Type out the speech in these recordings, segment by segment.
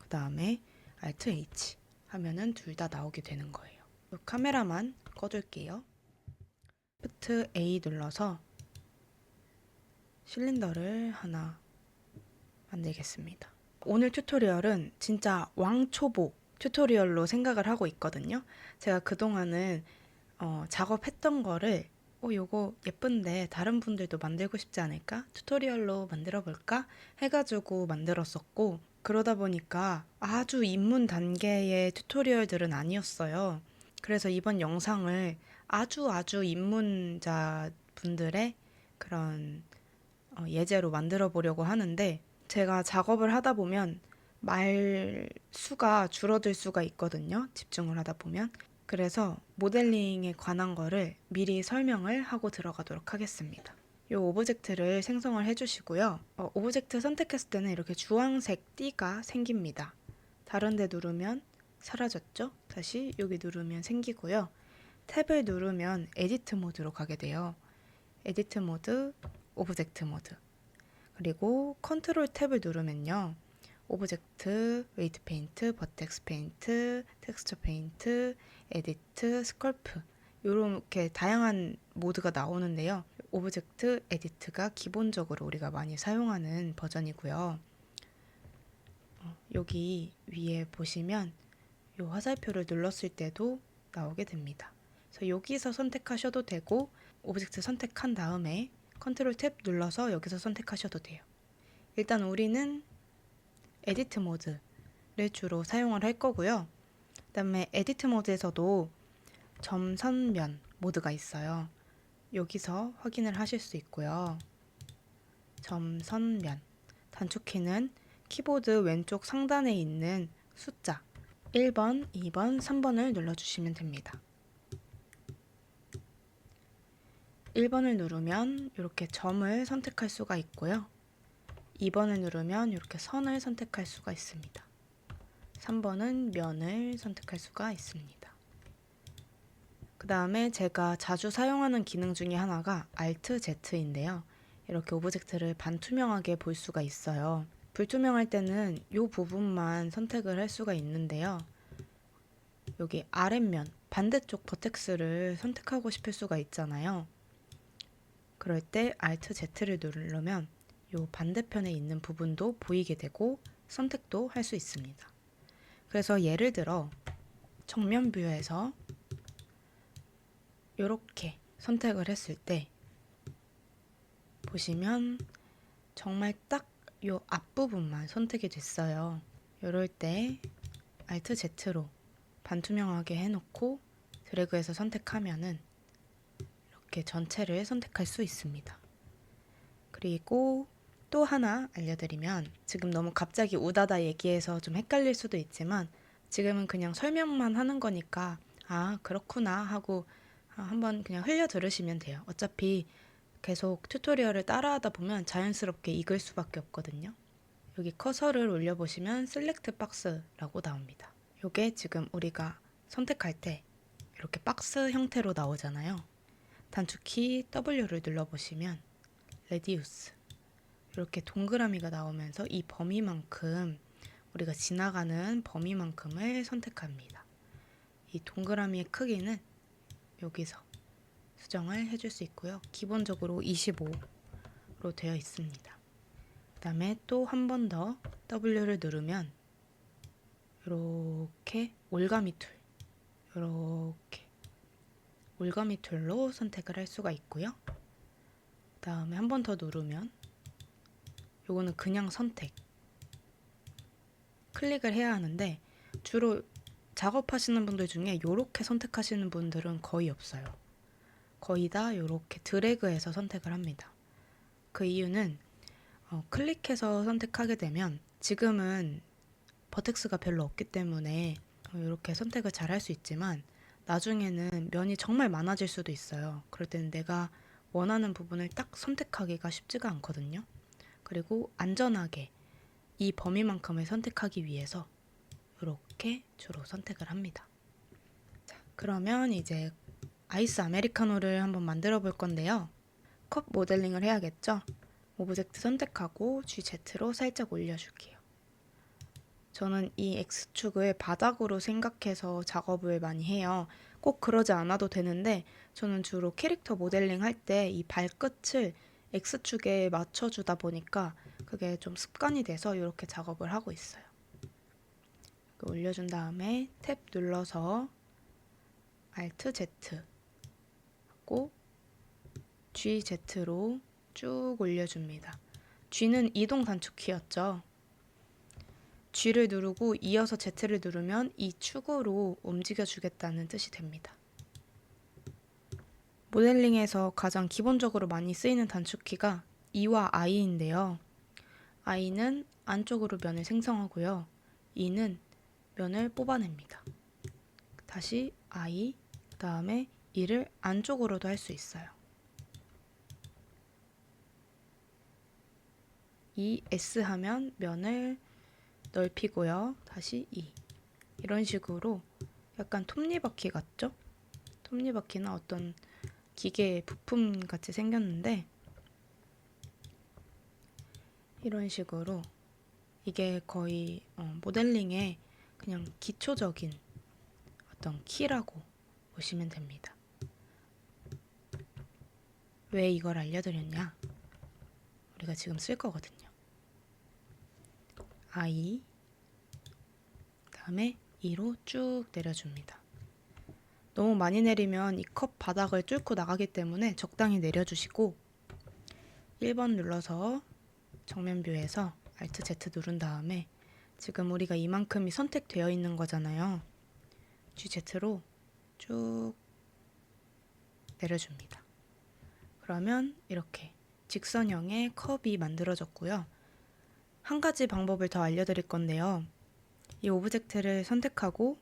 그 다음에 Alt H 하면은 둘 다 나오게 되는 거예요. 카메라만 꺼둘게요. Shift A 눌러서 실린더를 하나 만들겠습니다. 오늘 튜토리얼은 진짜 왕초보 튜토리얼로 생각을 하고 있거든요. 제가 그동안은 작업했던 거를 요거 예쁜데 다른 분들도 만들고 싶지 않을까? 튜토리얼로 만들어 볼까? 해가지고 만들었었고, 그러다 보니까 아주 입문 단계의 튜토리얼들은 아니었어요. 그래서 이번 영상을 아주 입문자 분들의 그런 예제로 만들어 보려고 하는데, 제가 작업을 하다 보면 말 수가 줄어들 수가 있거든요. 집중을 하다 보면. 그래서 모델링에 관한 거를 미리 설명을 하고 들어가도록 하겠습니다. 이 오브젝트를 생성을 해주시고요. 오브젝트 선택했을 때는 이렇게 주황색 띠가 생깁니다. 다른 데 누르면 사라졌죠? 다시 여기 누르면 생기고요. 탭을 누르면 에디트 모드로 가게 돼요. 에디트 모드, 오브젝트 모드. 그리고 컨트롤 탭을 누르면요. 오브젝트, 웨이트 페인트, 버텍스 페인트, 텍스처 페인트, 에디트, 스컬프 이렇게 다양한 모드가 나오는데요. 오브젝트 에디트가 기본적으로 우리가 많이 사용하는 버전이고요. 여기 위에 보시면 이 화살표를 눌렀을 때도 나오게 됩니다. 그래서 여기서 선택하셔도 되고 오브젝트 선택한 다음에 컨트롤 탭 눌러서 여기서 선택하셔도 돼요. 일단 우리는 에디트 모드를 주로 사용을 할 거고요. 그 다음에 에디트 모드에서도 점선면 모드가 있어요. 여기서 확인을 하실 수 있고요. 점선면 단축키는 키보드 왼쪽 상단에 있는 숫자 1번, 2번, 3번을 눌러주시면 됩니다. 1번을 누르면 이렇게 점을 선택할 수가 있고요. 2번을 누르면 이렇게 선을 선택할 수가 있습니다. 3번은 면을 선택할 수가 있습니다. 그 다음에 제가 자주 사용하는 기능 중에 하나가 Alt Z인데요. 이렇게 오브젝트를 반투명하게 볼 수가 있어요. 불투명할 때는 이 부분만 선택을 할 수가 있는데요. 여기 아랫면, 반대쪽 버텍스를 선택하고 싶을 수가 있잖아요. 그럴 때 Alt Z를 누르면 이 반대편에 있는 부분도 보이게 되고 선택도 할 수 있습니다. 그래서 예를 들어 정면 뷰에서 이렇게 선택을 했을 때 보시면 정말 딱 이 앞부분만 선택이 됐어요. 이럴 때 Alt Z로 반투명하게 해놓고 드래그해서 선택하면은 이렇게 전체를 선택할 수 있습니다. 그리고 또 하나 알려드리면, 지금 너무 갑자기 우다다 얘기해서 좀 헷갈릴 수도 있지만 지금은 그냥 설명만 하는 거니까 그렇구나 하고 한번 그냥 흘려 들으시면 돼요. 어차피 계속 튜토리얼을 따라하다 보면 자연스럽게 익을 수밖에 없거든요. 여기 커서를 올려보시면 셀렉트 박스라고 나옵니다. 이게 지금 우리가 선택할 때 이렇게 박스 형태로 나오잖아요. 단축키 W를 눌러보시면 레디우스 이렇게 동그라미가 나오면서 이 범위만큼, 우리가 지나가는 범위만큼을 선택합니다. 이 동그라미의 크기는 여기서 수정을 해줄 수 있고요. 기본적으로 25로 되어 있습니다. 그 다음에 또 한 번 더 W를 누르면 이렇게 올가미 툴, 이렇게 올가미 툴로 선택을 할 수가 있고요. 그 다음에 한 번 더 누르면 요거는 그냥 선택, 클릭을 해야 하는데 주로 작업하시는 분들 중에 요렇게 선택하시는 분들은 거의 없어요. 거의 다 요렇게 드래그해서 선택을 합니다. 그 이유는 클릭해서 선택하게 되면 지금은 버텍스가 별로 없기 때문에 이렇게 선택을 잘 할 수 있지만 나중에는 면이 정말 많아질 수도 있어요. 그럴 때는 내가 원하는 부분을 딱 선택하기가 쉽지가 않거든요. 그리고 안전하게 이 범위만큼을 선택하기 위해서 이렇게 주로 선택을 합니다. 자, 그러면 이제 아이스 아메리카노를 한번 만들어 볼 건데요. 컵 모델링을 해야겠죠? 오브젝트 선택하고 GZ로 살짝 올려줄게요. 저는 이 X축을 바닥으로 생각해서 작업을 많이 해요. 꼭 그러지 않아도 되는데 저는 주로 캐릭터 모델링 할 때 이 발끝을 X축에 맞춰주다 보니까 그게 좀 습관이 돼서 이렇게 작업을 하고 있어요. 올려준 다음에 탭 눌러서 Alt Z 하고 GZ로 쭉 올려줍니다. G는 이동 단축 키였죠. G를 누르고 이어서 Z를 누르면 이 축으로 움직여 주겠다는 뜻이 됩니다. 모델링에서 가장 기본적으로 많이 쓰이는 단축키가 E와 I인데요. I는 안쪽으로 면을 생성하고요. E는 면을 뽑아냅니다. 다시 I, 그 다음에 E를 안쪽으로도 할 수 있어요. E, S 하면 면을 넓히고요. 다시 E. 이런 식으로 약간 톱니바퀴 같죠? 톱니바퀴나 어떤 기계 부품 같이 생겼는데 이런 식으로 이게 거의 모델링의 그냥 기초적인 어떤 키라고 보시면 됩니다. 왜 이걸 알려드렸냐? 우리가 지금 쓸 거거든요. I, 그 다음에 E로 쭉 내려줍니다. 너무 많이 내리면 이 컵 바닥을 뚫고 나가기 때문에 적당히 내려주시고 1번 눌러서 정면 뷰에서 Alt Z 누른 다음에 지금 우리가 이만큼이 선택되어 있는 거잖아요. GZ로 쭉 내려줍니다. 그러면 이렇게 직선형의 컵이 만들어졌고요. 한 가지 방법을 더 알려드릴 건데요. 이 오브젝트를 선택하고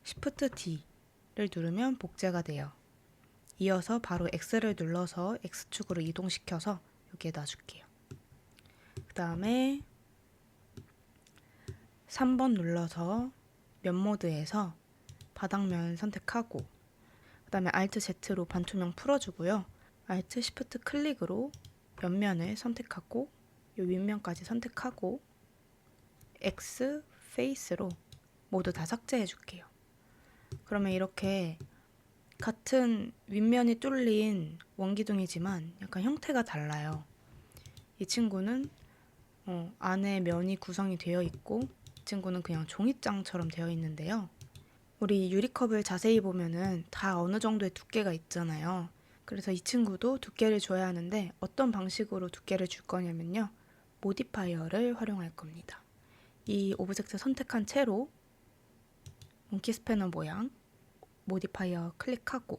Shift D를 누르면 복제가 돼요. 이어서 바로 X를 눌러서 X축으로 이동시켜서 여기에 놔줄게요. 그 다음에 3번 눌러서 면 모드에서 바닥면 선택하고 그 다음에 Alt Z로 반투명 풀어주고요. Alt Shift 클릭으로 옆면을 선택하고 이 윗면까지 선택하고 X 페이스로 모두 다 삭제해 줄게요. 그러면 이렇게 같은 윗면이 뚫린 원기둥이지만 약간 형태가 달라요. 이 친구는 안에 면이 구성이 되어 있고 이 친구는 그냥 종이장처럼 되어 있는데요. 우리 유리컵을 자세히 보면은 다 어느 정도의 두께가 있잖아요. 그래서 이 친구도 두께를 줘야 하는데 어떤 방식으로 두께를 줄 거냐면요. 모디파이어를 활용할 겁니다. 이 오브젝트 선택한 채로 몽키 스패너 모양 모디파이어 클릭하고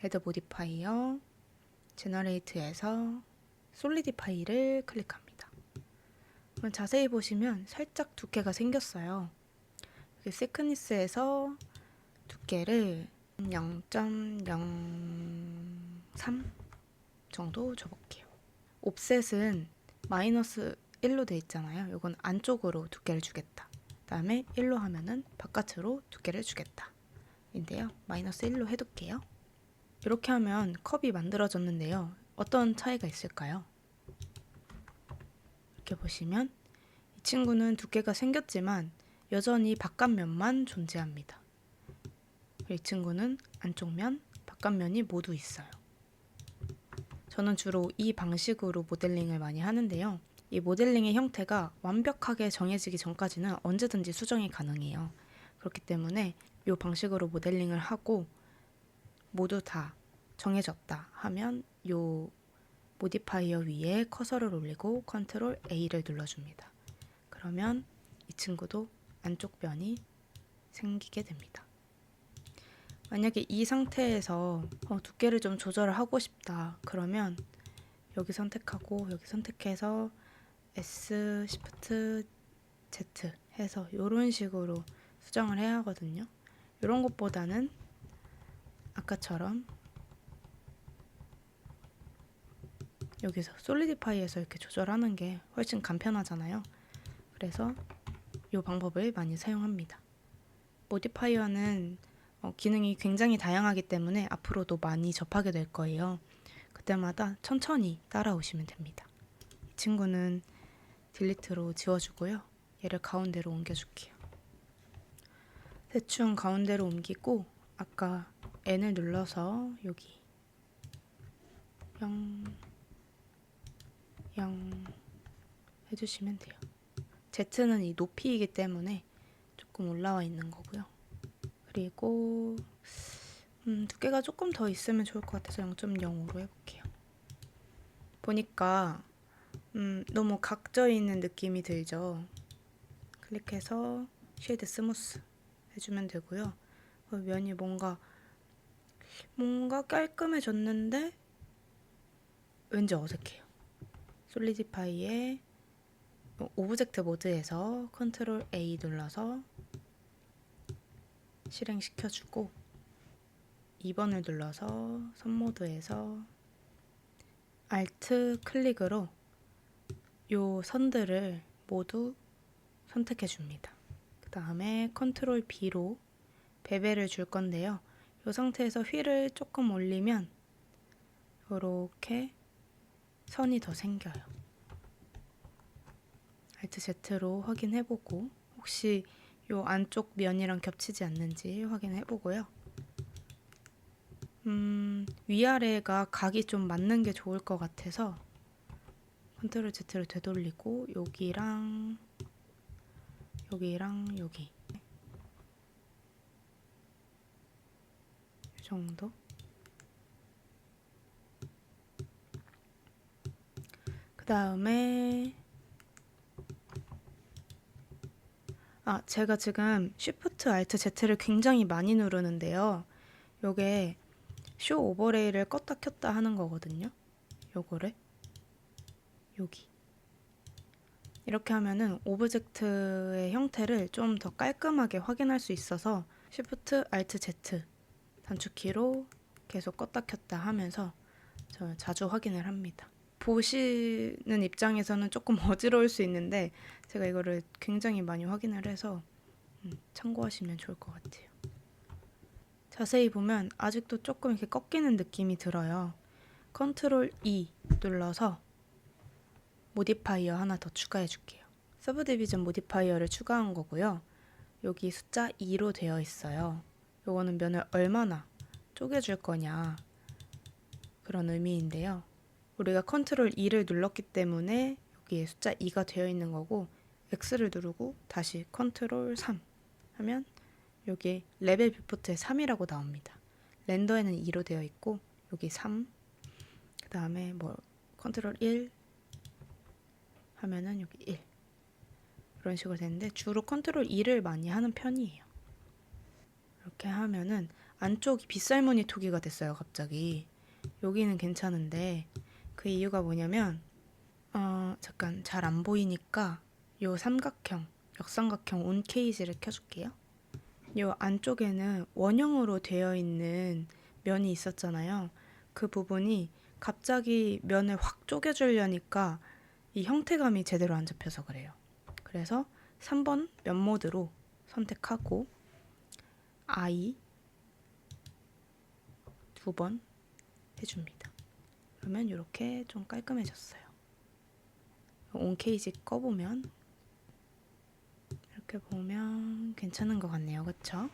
헤드 모디파이어 제너레이트에서 솔리디파이를 클릭합니다. 그럼 자세히 보시면 살짝 두께가 생겼어요. 세크니스에서 두께를 0.03 정도 줘볼게요. 옵셋은 마이너스 1로 돼 있잖아요. 이건 안쪽으로 두께를 주겠다. 그다음에 1로 하면은 바깥으로 두께를 주겠다. 인데요. 마이너스 1로 해둘게요. 이렇게 하면 컵이 만들어졌는데요. 어떤 차이가 있을까요? 이렇게 보시면 이 친구는 두께가 생겼지만 여전히 바깥면만 존재합니다. 이 친구는 안쪽면, 바깥면이 모두 있어요. 저는 주로 이 방식으로 모델링을 많이 하는데요. 이 모델링의 형태가 완벽하게 정해지기 전까지는 언제든지 수정이 가능해요. 그렇기 때문에 이 방식으로 모델링을 하고 모두 다 정해졌다 하면 이 모디파이어 위에 커서를 올리고 컨트롤 A를 눌러줍니다. 그러면 이 친구도 안쪽 면이 생기게 됩니다. 만약에 이 상태에서 두께를 좀 조절을 하고 싶다 그러면 여기 선택하고 여기 선택해서 S, Shift, Z 해서 이런 식으로 수정을 해야 하거든요. 이런 것보다는 아까처럼 여기서 솔리디파이에서 이렇게 조절하는 게 훨씬 간편하잖아요. 그래서 이 방법을 많이 사용합니다. 모디파이어는 기능이 굉장히 다양하기 때문에 앞으로도 많이 접하게 될 거예요. 그때마다 천천히 따라오시면 됩니다. 이 친구는 딜리트로 지워주고요. 얘를 가운데로 옮겨줄게요. 대충 가운데로 옮기고 아까 N을 눌러서 여기 0, 0 해주시면 돼요. Z는 이 높이이기 때문에 조금 올라와 있는 거고요. 그리고 두께가 조금 더 있으면 좋을 것 같아서 0.05로 해볼게요. 보니까 너무 각져 있는 느낌이 들죠. 클릭해서 쉐이드 스무스 해주면 되고요. 면이 뭔가 깔끔해졌는데 왠지 어색해요. 솔리디파이의 오브젝트 모드에서 컨트롤 A 눌러서 실행시켜주고 2번을 눌러서 선 모드에서 Alt 클릭으로 요 선들을 모두 선택해 줍니다. 그 다음에 컨트롤 B로 베벨을 줄 건데요. 이 상태에서 휠을 조금 올리면 이렇게 선이 더 생겨요. Alt Z로 확인해보고 혹시 이 안쪽 면이랑 겹치지 않는지 확인해보고요. 위아래가 각이 좀 맞는 게 좋을 것 같아서 컨트롤 Z를 되돌리고 여기랑 여기 이 정도. 그 다음에 제가 지금 Shift Alt Z를 굉장히 많이 누르는데요. 요게 쇼 오버레이를 껐다 켰다 하는 거거든요. 요거를 여기 이렇게 하면은 오브젝트의 형태를 좀 더 깔끔하게 확인할 수 있어서 Shift Alt Z 단축키로 계속 껐다 켰다 하면서 저 자주 확인을 합니다. 보시는 입장에서는 조금 어지러울 수 있는데 제가 이거를 굉장히 많이 확인을 해서 참고하시면 좋을 것 같아요. 자세히 보면 아직도 조금 이렇게 꺾이는 느낌이 들어요. 컨트롤 E 눌러서 모디파이어 하나 더 추가해 줄게요. 서브 디비전 모디파이어를 추가한 거고요. 여기 숫자 2로 되어 있어요. 요거는 면을 얼마나 쪼개줄 거냐 그런 의미인데요. 우리가 컨트롤 E를 눌렀기 때문에 여기에 숫자 2가 되어 있는 거고 X를 누르고 다시 컨트롤 3 하면 여기 레벨 뷰포트에 3이라고 나옵니다. 렌더에는 2로 되어 있고 여기 3, 그 다음에 뭐 컨트롤 1 하면은 여기 1 이런 식으로 되는데 주로 컨트롤 2를 많이 하는 편이에요. 이렇게 하면은 안쪽이 빗살무늬 토기가 됐어요. 갑자기 여기는 괜찮은데 그 이유가 뭐냐면 잠깐 잘 안 보이니까 요 삼각형 역삼각형 온 케이지를 켜줄게요. 요 안쪽에는 원형으로 되어 있는 면이 있었잖아요. 그 부분이 갑자기 면을 확 쪼개주려니까 이 형태감이 제대로 안 잡혀서 그래요. 그래서 3번 면 모드로 선택하고 I 2번 해줍니다. 그러면 이렇게 좀 깔끔해졌어요. 온 케이지 꺼보면 이렇게 보면 괜찮은 것 같네요. 그쵸?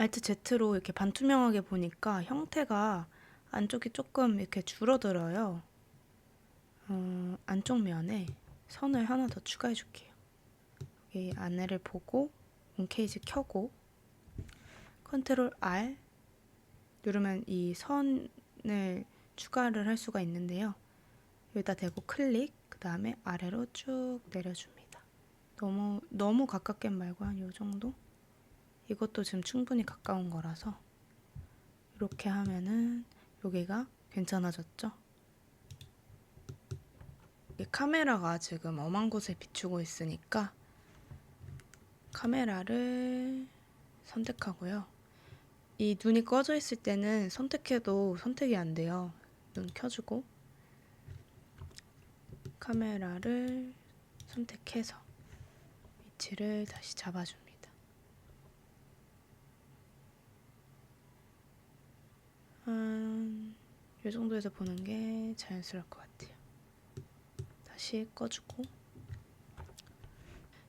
Alt Z로 이렇게 반투명하게 보니까 형태가 안쪽이 조금 이렇게 줄어들어요. 안쪽 면에 선을 하나 더 추가해 줄게요. 여기 안내를 보고 온 케이지 켜고 컨트롤 R 누르면 이 선을 추가를 할 수가 있는데요. 여기다 대고 클릭, 그 다음에 아래로 쭉 내려줍니다. 너무 가깝게 말고 한 요 정도? 이것도 지금 충분히 가까운 거라서 이렇게 하면은 여기가 괜찮아졌죠? 카메라가 지금 엄한 곳에 비추고 있으니까 카메라를 선택하고요. 이 눈이 꺼져 있을 때는 선택해도 선택이 안 돼요. 눈 켜주고 카메라를 선택해서 위치를 다시 잡아줍니다. 이 이 정도에서 보는 게 자연스러울 것 같아요. 다시 꺼주고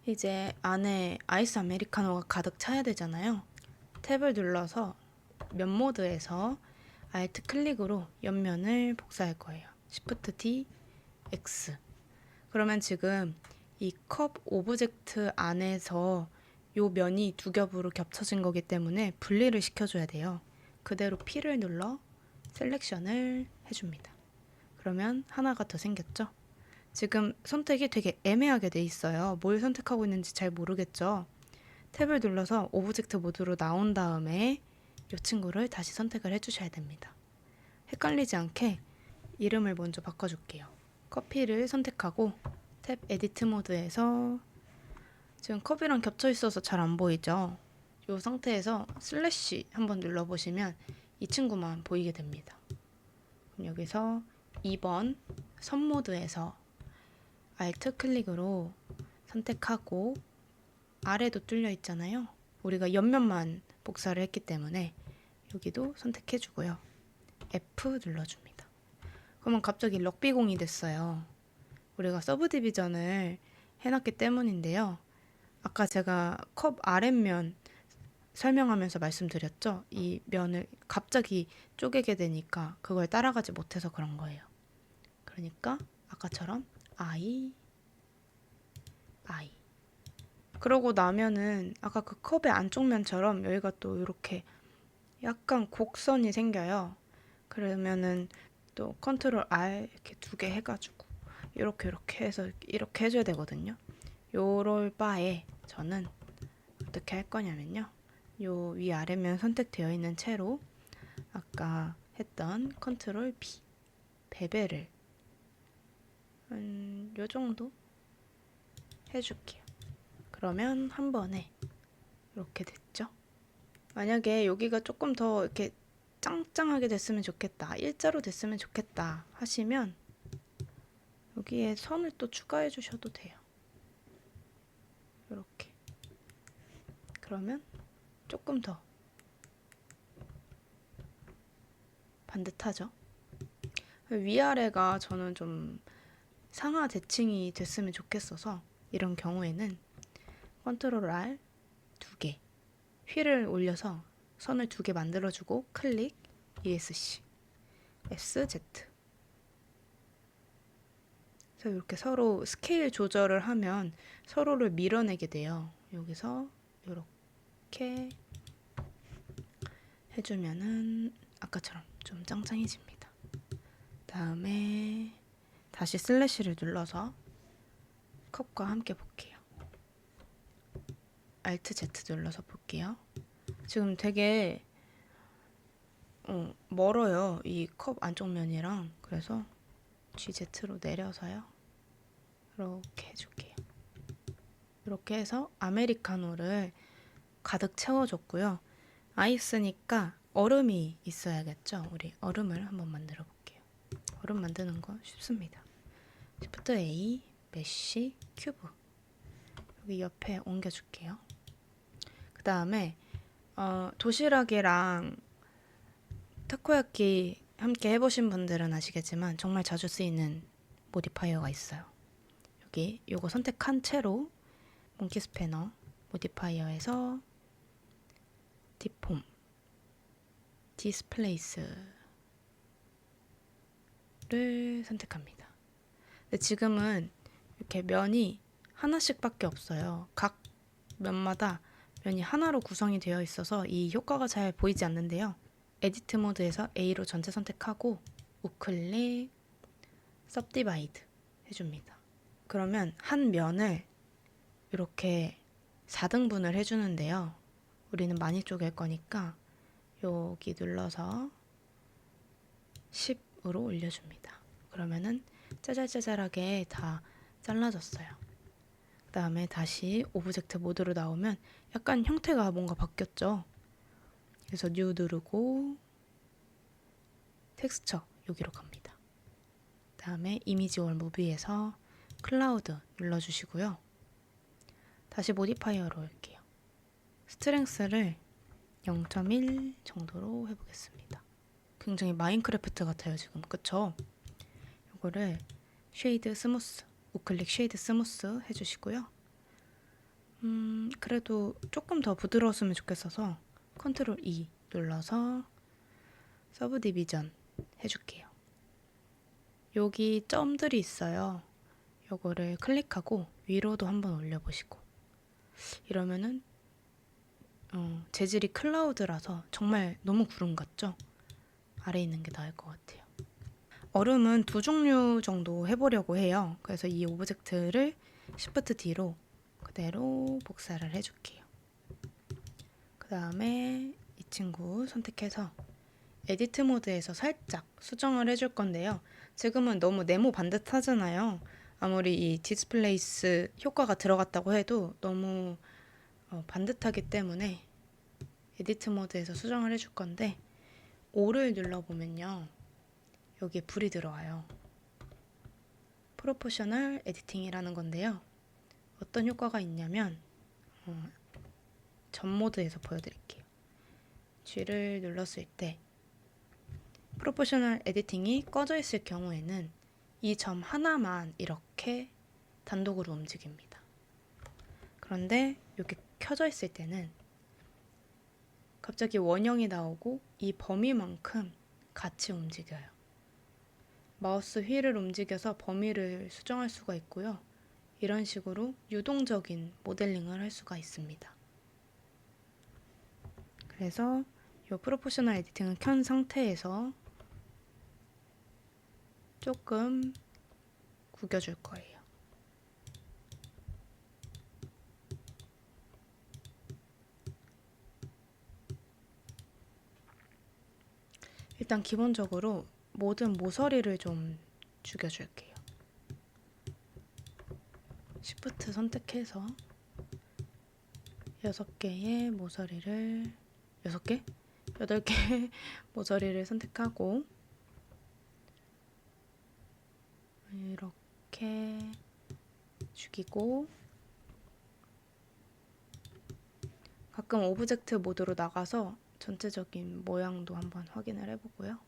이제 안에 아이스 아메리카노가 가득 차야 되잖아요. 탭을 눌러서 면 모드에서 Alt 클릭으로 옆면을 복사할 거예요. Shift D X. 그러면 지금 이 컵 오브젝트 안에서 요 면이 두 겹으로 겹쳐진 거기 때문에 분리를 시켜줘야 돼요. 그대로 P를 눌러 셀렉션을 해줍니다. 그러면 하나가 더 생겼죠? 지금 선택이 되게 애매하게 돼 있어요. 뭘 선택하고 있는지 잘 모르겠죠? 탭을 눌러서 오브젝트 모드로 나온 다음에 이 친구를 다시 선택을 해주셔야 됩니다. 헷갈리지 않게 이름을 먼저 바꿔줄게요. 커피를 선택하고 탭 에디트 모드에서 지금 컵이랑 겹쳐 있어서 잘 안 보이죠? 이 상태에서 슬래시 한번 눌러보시면 이 친구만 보이게 됩니다. 그럼 여기서 2번 선 모드에서 Alt 클릭으로 선택하고 아래도 뚫려 있잖아요. 우리가 옆면만 복사를 했기 때문에 여기도 선택해주고요. F 눌러줍니다. 그러면 갑자기 럭비공이 됐어요. 우리가 서브 디비전을 해놨기 때문인데요. 아까 제가 컵 아랫면 설명하면서 말씀드렸죠. 이 면을 갑자기 쪼개게 되니까 그걸 따라가지 못해서 그런 거예요. 그러니까 아까처럼 I 그러고 나면은 아까 그 컵의 안쪽 면처럼 여기가 또 이렇게 약간 곡선이 생겨요. 그러면은 또 컨트롤 R 이렇게 두 개 해가지고 이렇게 해서 이렇게 해줘야 되거든요. 요럴 바에 저는 어떻게 할 거냐면요. 요 위아래면 선택되어 있는 채로 아까 했던 컨트롤 B 베벨을 요 정도 해줄게요. 그러면 한 번에 이렇게 됐죠? 만약에 여기가 조금 더 이렇게 짱짱하게 됐으면 좋겠다, 일자로 됐으면 좋겠다 하시면 여기에 선을 또 추가해 주셔도 돼요. 이렇게. 그러면 조금 더 반듯하죠? 위아래가 저는 좀 상하 대칭이 됐으면 좋겠어서 이런 경우에는 컨트롤 R 두 개, 휠을 올려서 선을 두 개 만들어주고 클릭 ESC SZ. 그래서 이렇게 서로 스케일 조절을 하면 서로를 밀어내게 돼요. 여기서 이렇게 해주면은 아까처럼 좀 짱짱해집니다. 다음에 다시 슬래시를 눌러서 컵과 함께 볼게요. Alt Z 눌러서 볼게요. 지금 되게 멀어요. 이 컵 안쪽 면이랑. 그래서 GZ로 내려서요. 이렇게 해줄게요. 이렇게 해서 아메리카노를 가득 채워줬고요. 아이스니까 얼음이 있어야겠죠. 우리 얼음을 한번 만들어 볼게요. 얼음 만드는 거 쉽습니다. Shift A, 메쉬, 큐브 여기 옆에 옮겨줄게요. 그 다음에 도시락이랑 타코야끼 함께 해보신 분들은 아시겠지만 정말 자주 쓰이는 모디파이어가 있어요. 여기 요거 선택한 채로 몽키 스패너 모디파이어에서 디폼 디스플레이스를 선택합니다. 근데 지금은 이렇게 면이 하나씩밖에 없어요. 각 면마다 면이 하나로 구성이 되어 있어서 이 효과가 잘 보이지 않는데요. 에디트 모드에서 A로 전체 선택하고 우클릭 सब디바이드 해줍니다. 그러면 한 면을 이렇게 4등분을 해주는데요. 우리는 많이 쪼갤 거니까 여기 눌러서 10으로 올려줍니다. 그러면은 짜잘짜잘하게 다 잘라졌어요. 그 다음에 다시 오브젝트 모드로 나오면 약간 형태가 뭔가 바뀌었죠. 그래서 뉴 누르고 텍스처 여기로 갑니다. 그 다음에 이미지 월 무비에서 클라우드 눌러주시고요. 다시 모디파이어로 올게요. 스트렝스를 0.1 정도로 해보겠습니다. 굉장히 마인크래프트 같아요 지금. 그쵸? 이거를 쉐이드 스무스, 우클릭 쉐이드 스무스 해주시고요. 그래도 조금 더 부드러웠으면 좋겠어서 컨트롤 E 눌러서 서브 디비전 해줄게요. 여기 점들이 있어요. 요거를 클릭하고 위로도 한번 올려보시고, 이러면은 재질이 클라우드라서 정말 너무 구름 같죠? 아래에 있는 게 나을 것 같아요. 얼음은 두 종류 정도 해보려고 해요. 그래서 이 오브젝트를 Shift D로 그대로 복사를 해줄게요. 그 다음에 이 친구 선택해서 에디트 모드에서 살짝 수정을 해줄 건데요. 지금은 너무 네모 반듯하잖아요. 아무리 이 디스플레이스 효과가 들어갔다고 해도 너무 반듯하기 때문에 에디트 모드에서 수정을 해줄 건데, 5를 눌러보면요, 여기에 불이 들어와요. 프로포셔널 에디팅이라는 건데요. 어떤 효과가 있냐면 전 모드에서 보여드릴게요. G를 눌렀을 때 프로포셔널 에디팅이 꺼져 있을 경우에는 이 점 하나만 이렇게 단독으로 움직입니다. 그런데 이렇게 켜져 있을 때는 갑자기 원형이 나오고 이 범위만큼 같이 움직여요. 마우스 휠을 움직여서 범위를 수정할 수가 있고요. 이런 식으로 유동적인 모델링을 할 수가 있습니다. 그래서 이 프로포셔널 에디팅을 켠 상태에서 조금 구겨줄 거예요. 일단 기본적으로 모든 모서리를 좀 죽여줄게요. Shift 선택해서 6개의 모서리를 6개? 8개의 모서리를 선택하고 이렇게 죽이고, 가끔 오브젝트 모드로 나가서 전체적인 모양도 한번 확인을 해보고요.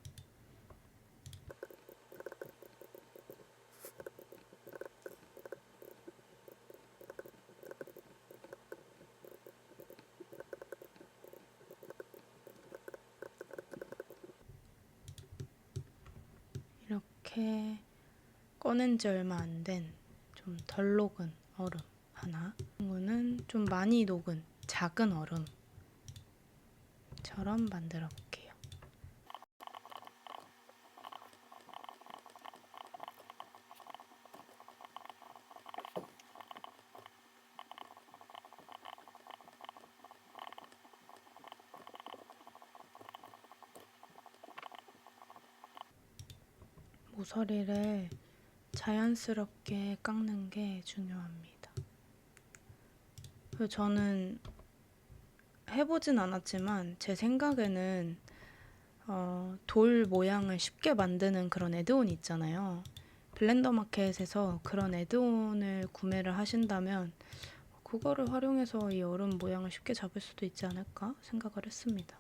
이렇게 꺼낸 지 얼마 안 된 좀 덜 녹은 얼음 하나, 이거는 좀 많이 녹은 작은 얼음처럼 만들어 볼게요. 모서리를 자연스럽게 깎는 게 중요합니다. 저는 해보진 않았지만 제 생각에는 돌 모양을 쉽게 만드는 그런 애드온 있잖아요. 블렌더 마켓에서 그런 애드온을 구매를 하신다면 그거를 활용해서 이 얼음 모양을 쉽게 잡을 수도 있지 않을까 생각을 했습니다.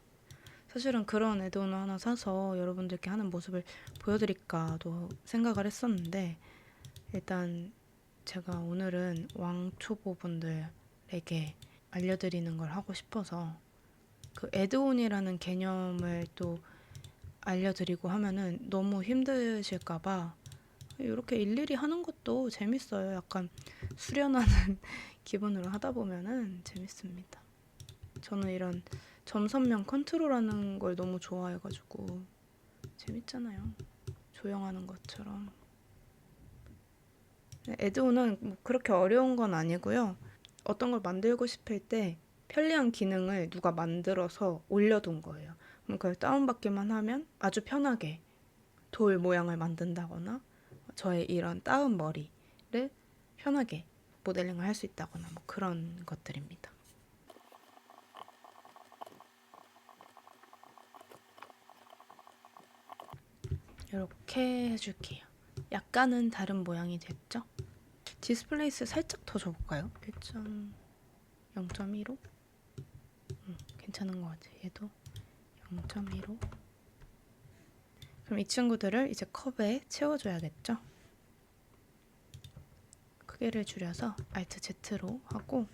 사실은 그런 애드온을 하나 사서 여러분들께 하는 모습을 보여드릴까도 생각을 했었는데, 일단 제가 오늘은 왕초보분들에게 알려드리는 걸 하고 싶어서 그 애드온이라는 개념을 또 알려드리고 하면은 너무 힘드실까봐 이렇게 일일이 하는 것도 재밌어요. 약간 수련하는 기분으로 하다 보면은 재밌습니다. 저는 이런 점선면 컨트롤하는 걸 너무 좋아해가지고 재밌잖아요. 조형하는 것처럼. 애드온은 뭐 그렇게 어려운 건 아니고요. 어떤 걸 만들고 싶을 때 편리한 기능을 누가 만들어서 올려둔 거예요. 그럼 그걸 다운받기만 하면 아주 편하게 돌 모양을 만든다거나 저의 이런 다운 머리를 편하게 모델링을 할 수 있다거나 뭐 그런 것들입니다. 이렇게 해줄게요. 약간은 다른 모양이 됐죠? 디스플레이스 살짝 더 줘볼까요? 0.15? 괜찮은 것 같아요. 얘도 0.15. 그럼 이 친구들을 이제 컵에 채워줘야겠죠? 크기를 줄여서 Alt Z로 하고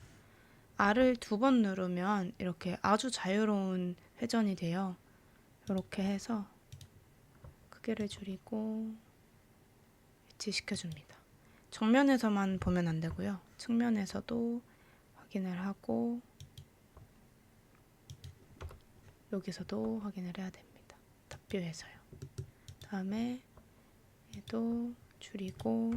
R을 2번 누르면 이렇게 아주 자유로운 회전이 돼요. 이렇게 해서 크기를 줄이고 위치시켜줍니다. 정면에서만 보면 안 되고요. 측면에서도 확인을 하고 여기서도 확인을 해야 됩니다. 탑뷰에서요. 다음에 얘도 줄이고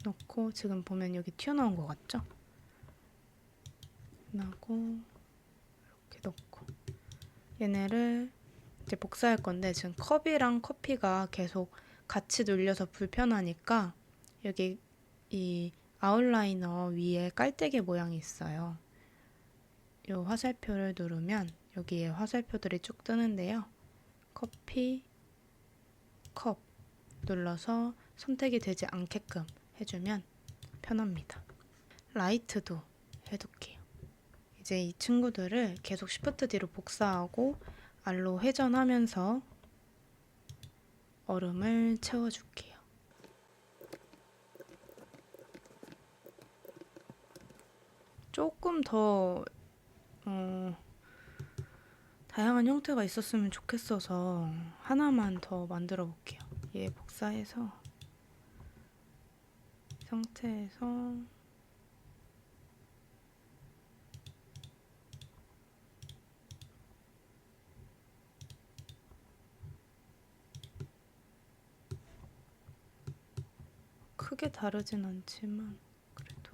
넣고 지금 보면 여기 튀어나온 것 같죠? 나고 이렇게 넣고 얘네를 이제 복사할 건데 지금 컵이랑 커피가 계속 같이 눌려서 불편하니까 여기 이 아웃라이너 위에 깔때기 모양이 있어요. 이 화살표를 누르면 여기에 화살표들이 쭉 뜨는데요. 커피, 컵 눌러서 선택이 되지 않게끔 해주면 편합니다. 라이트도 해둘게요. 이제 이 친구들을 계속 Shift D로 복사하고 R로 회전하면서 얼음을 채워줄게요. 조금 더 다양한 형태가 있었으면 좋겠어서 하나만 더 만들어 볼게요. 얘 복사해서 이 상태에서 크게 다르진 않지만 그래도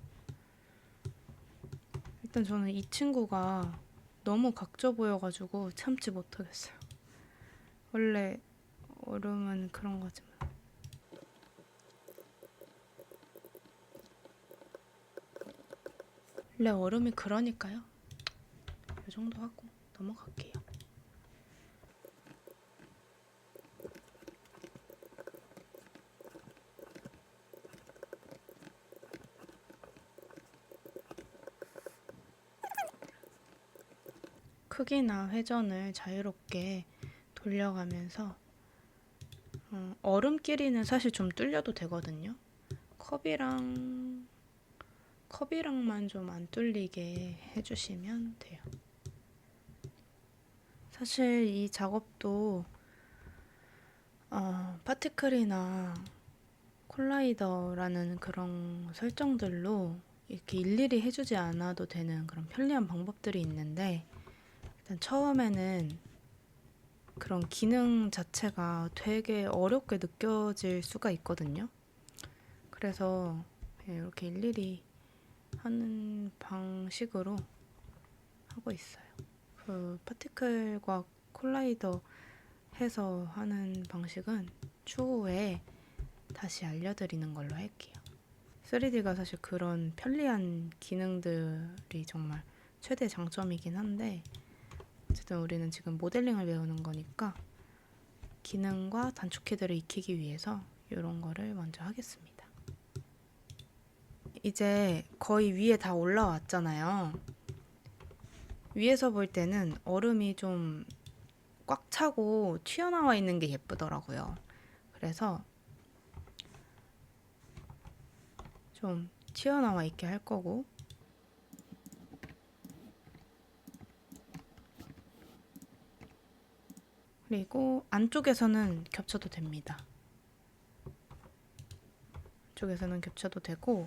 일단 저는 이 친구가 너무 각져 보여가지고 참지 못하겠어요. 원래 얼음은 그런 거지만 원래 얼음이 그러니까요. 이 정도 하고 넘어갈게요. 크기나 회전을 자유롭게 돌려가면서 얼음끼리는 사실 좀 뚫려도 되거든요. 컵이랑만 좀 안 뚫리게 해주시면 돼요. 사실 이 작업도 파티클이나 콜라이더라는 그런 설정들로 이렇게 일일이 해주지 않아도 되는 그런 편리한 방법들이 있는데 일단 처음에는 그런 기능 자체가 되게 어렵게 느껴질 수가 있거든요. 그래서 이렇게 일일이 하는 방식으로 하고 있어요. 그 파티클과 콜라이더 해서 하는 방식은 추후에 다시 알려드리는 걸로 할게요. 3D가 사실 그런 편리한 기능들이 정말 최대 장점이긴 한데 어쨌든 우리는 지금 모델링을 배우는 거니까 기능과 단축키들을 익히기 위해서 이런 거를 먼저 하겠습니다. 이제 거의 위에 다 올라왔잖아요. 위에서 볼 때는 얼음이 좀 꽉 차고 튀어나와 있는 게 예쁘더라고요. 그래서 좀 튀어나와 있게 할 거고 그리고 안쪽에서는 겹쳐도 됩니다. 안쪽에서는 겹쳐도 되고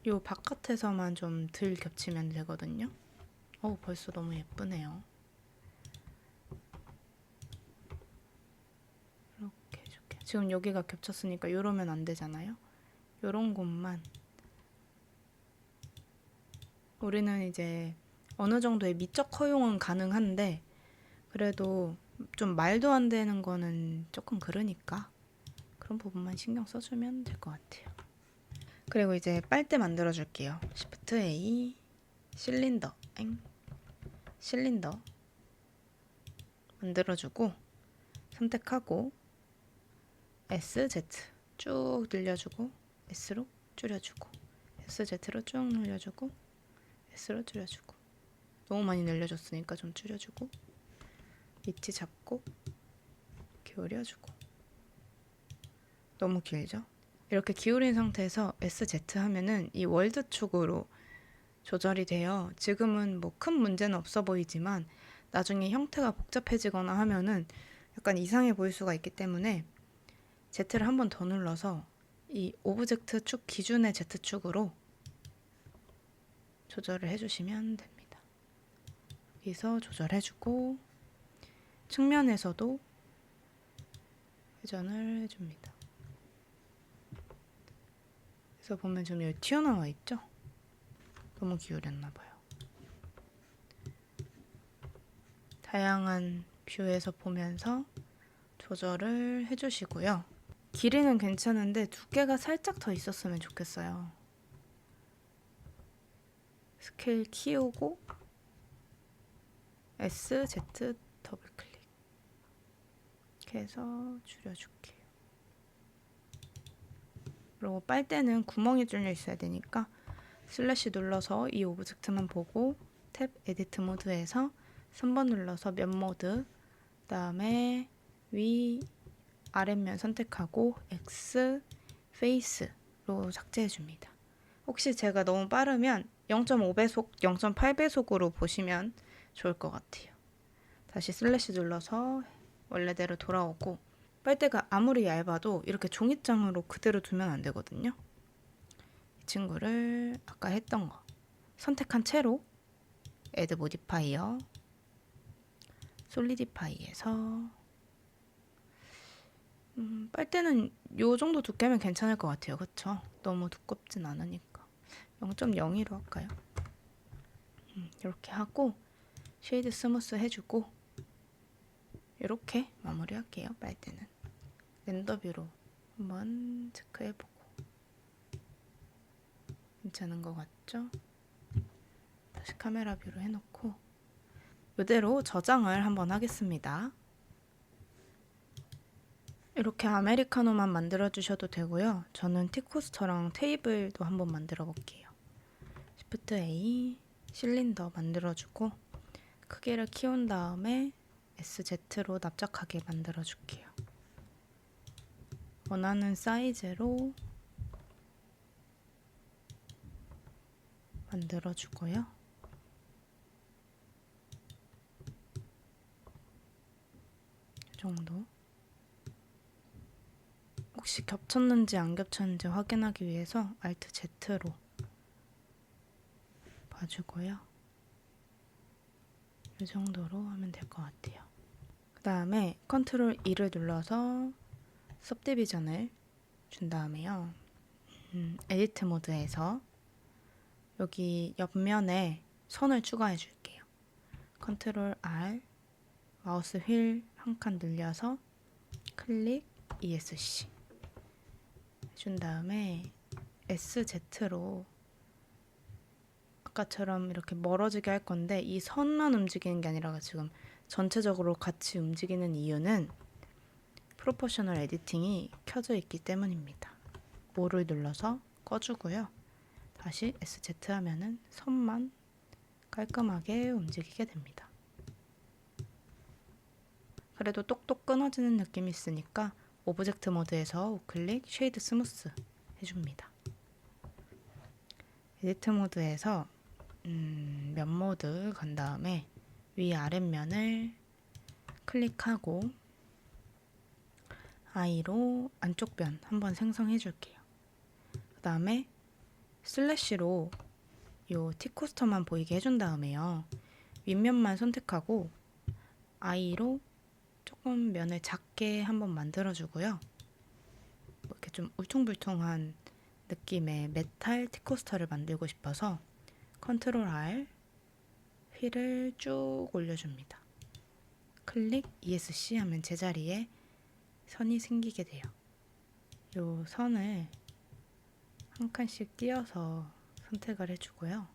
요 바깥에서만 좀 덜 겹치면 되거든요. 벌써 너무 예쁘네요. 이렇게 해줄게요. 지금 여기가 겹쳤으니까 이러면 안 되잖아요. 요런 곳만 우리는 이제 어느 정도의 미적 허용은 가능한데 그래도 좀 말도 안 되는 거는 조금 그러니까 그런 부분만 신경 써주면 될 것 같아요. 그리고 이제 빨대 만들어 줄게요. Shift A 실린더 실린더 만들어주고 선택하고 SZ 쭉 늘려주고 S로 줄여주고 SZ로 쭉 늘려주고 S로 줄여주고 너무 많이 늘려줬으니까 좀 줄여주고 위치 잡고 기울여주고 너무 길죠? 이렇게 기울인 상태에서 SZ 하면은 이 월드축으로 조절이 돼요. 지금은 뭐 큰 문제는 없어 보이지만 나중에 형태가 복잡해지거나 하면은 약간 이상해 보일 수가 있기 때문에 Z를 한 번 더 눌러서 이 오브젝트 축 기준의 Z축으로 조절을 해주시면 됩니다. 여기서 조절해주고 측면에서도 회전을 해줍니다. 그래서 보면 지금 여기 튀어나와 있죠? 너무 기울였나 봐요. 다양한 뷰에서 보면서 조절을 해주시고요. 길이는 괜찮은데 두께가 살짝 더 있었으면 좋겠어요. 스케일 키우고 S, Z 더블 클릭 이렇게 해서 줄여줄게요. 그리고 빨대는 구멍이 뚫려 있어야 되니까 슬래시 눌러서 이 오브젝트만 보고 탭 에디트 모드에서 3번 눌러서 면 모드 그 다음에 위 아랫면 선택하고 X 페이스로 삭제해줍니다. 혹시 제가 너무 빠르면 0.5배속, 0.8배속으로 보시면 좋을 것 같아요. 다시 슬래시 눌러서 원래대로 돌아오고 빨대가 아무리 얇아도 이렇게 종이장으로 그대로 두면 안 되거든요. 이 친구를 아까 했던 거 선택한 채로 Add Modifier 솔리디파이에서 빨대는 요 정도 두께면 괜찮을 것 같아요. 그쵸? 너무 두껍진 않으니까 0.02로 할까요? 이렇게 하고 쉐이드 스무스 해주고 이렇게 마무리할게요. 빨대는 렌더뷰로 한번 체크해보고 괜찮은 것 같죠? 다시 카메라 뷰로 해놓고 이대로 저장을 한번 하겠습니다. 이렇게 아메리카노만 만들어 주셔도 되고요. 저는 티코스터랑 테이블도 한번 만들어 볼게요. Shift A 실린더 만들어주고 크기를 키운 다음에 SZ로 납작하게 만들어 줄게요. 원하는 사이즈로 만들어 주고요. 이 정도. 혹시 겹쳤는지 안 겹쳤는지 확인하기 위해서 Alt Z로 봐주고요. 이 정도로 하면 될 것 같아요. 그 다음에 컨트롤 E를 눌러서 सब디비전을 준 다음에요. 에디트 모드에서 여기 옆면에 선을 추가해 줄게요. 컨트롤 R 마우스 휠 한 칸 늘려서 클릭 ESC 해준 다음에 SZ로 아까처럼 이렇게 멀어지게 할 건데 이 선만 움직이는 게 아니라 지금 전체적으로 같이 움직이는 이유는 프로포셔널 에디팅이 켜져 있기 때문입니다. 5를 눌러서 꺼주고요. 다시 SZ 하면은 선만 깔끔하게 움직이게 됩니다. 그래도 똑똑 끊어지는 느낌이 있으니까 오브젝트 모드에서 우클릭 쉐이드 스무스 해줍니다. 에디트 모드에서 면 모드 간 다음에 위 아랫면을 클릭하고 I로 안쪽 면 한번 생성해 줄게요. 그 다음에 슬래시로 요 티코스터만 보이게 해준 다음에요. 윗면만 선택하고 I로 조금 면을 작게 한번 만들어 주고요. 이렇게 좀 울퉁불퉁한 느낌의 메탈 티코스터를 만들고 싶어서 컨트롤 R 휠을 쭉 올려줍니다. 클릭 ESC 하면 제자리에 선이 생기게 돼요. 이 선을 한 칸씩 띄어서 선택을 해주고요.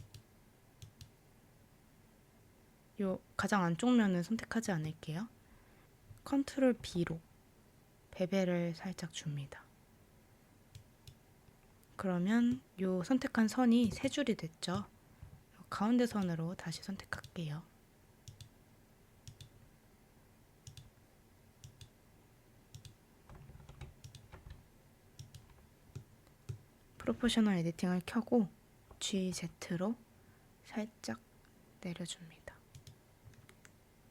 이 가장 안쪽 면은 선택하지 않을게요. 컨트롤 B로 베벨을 살짝 줍니다. 그러면 요 선택한 선이 세 줄이 됐죠. 가운데 선으로 다시 선택할게요. 프로포셔널 에디팅을 켜고 GZ로 살짝 내려줍니다.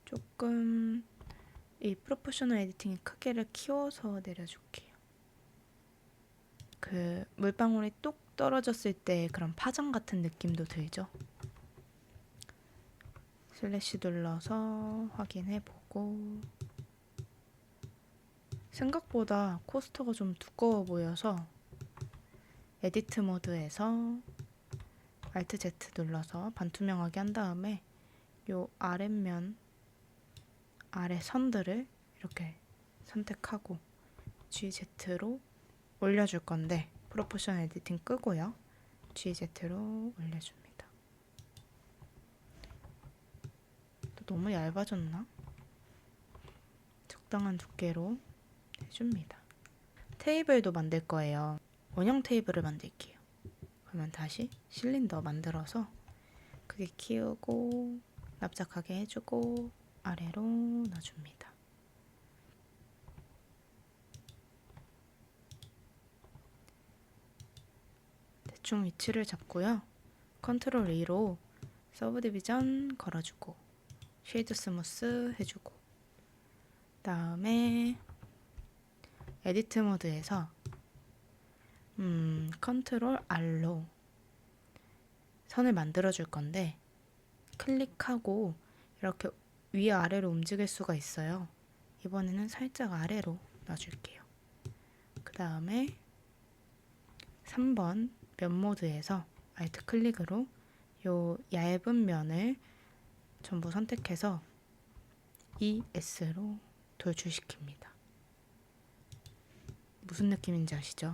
조금 이 프로포셔널 에디팅의 크기를 키워서 내려줄게요. 그 물방울이 뚝 떨어졌을 때 그런 파장 같은 느낌도 들죠? 슬래시 눌러서 확인해보고, 생각보다 코스터가 좀 두꺼워 보여서 에디트 모드에서 Alt Z 눌러서 반투명하게 한 다음에 요 아랫면 아래 선들을 이렇게 선택하고 GZ로 올려줄 건데, 프로포션 에디팅 끄고요. GZ로 올려줍니다. 또 너무 얇아졌나? 적당한 두께로 해줍니다. 테이블도 만들 거예요. 원형 테이블을 만들게요. 그러면 다시 실린더 만들어서 크게 키우고 납작하게 해주고 아래로 놔줍니다. 대충 위치를 잡고요. 컨트롤 E로 서브 디비전 걸어주고 쉐이드 스무스 해주고, 다음에 에디트 모드에서 컨트롤 R로 선을 만들어 줄 건데, 클릭하고 이렇게 위아래로 움직일 수가 있어요. 이번에는 살짝 아래로 놔줄게요. 그 다음에 3번 면 모드에서 Alt 클릭으로 요 얇은 면을 전부 선택해서 ES로 돌출시킵니다. 무슨 느낌인지 아시죠?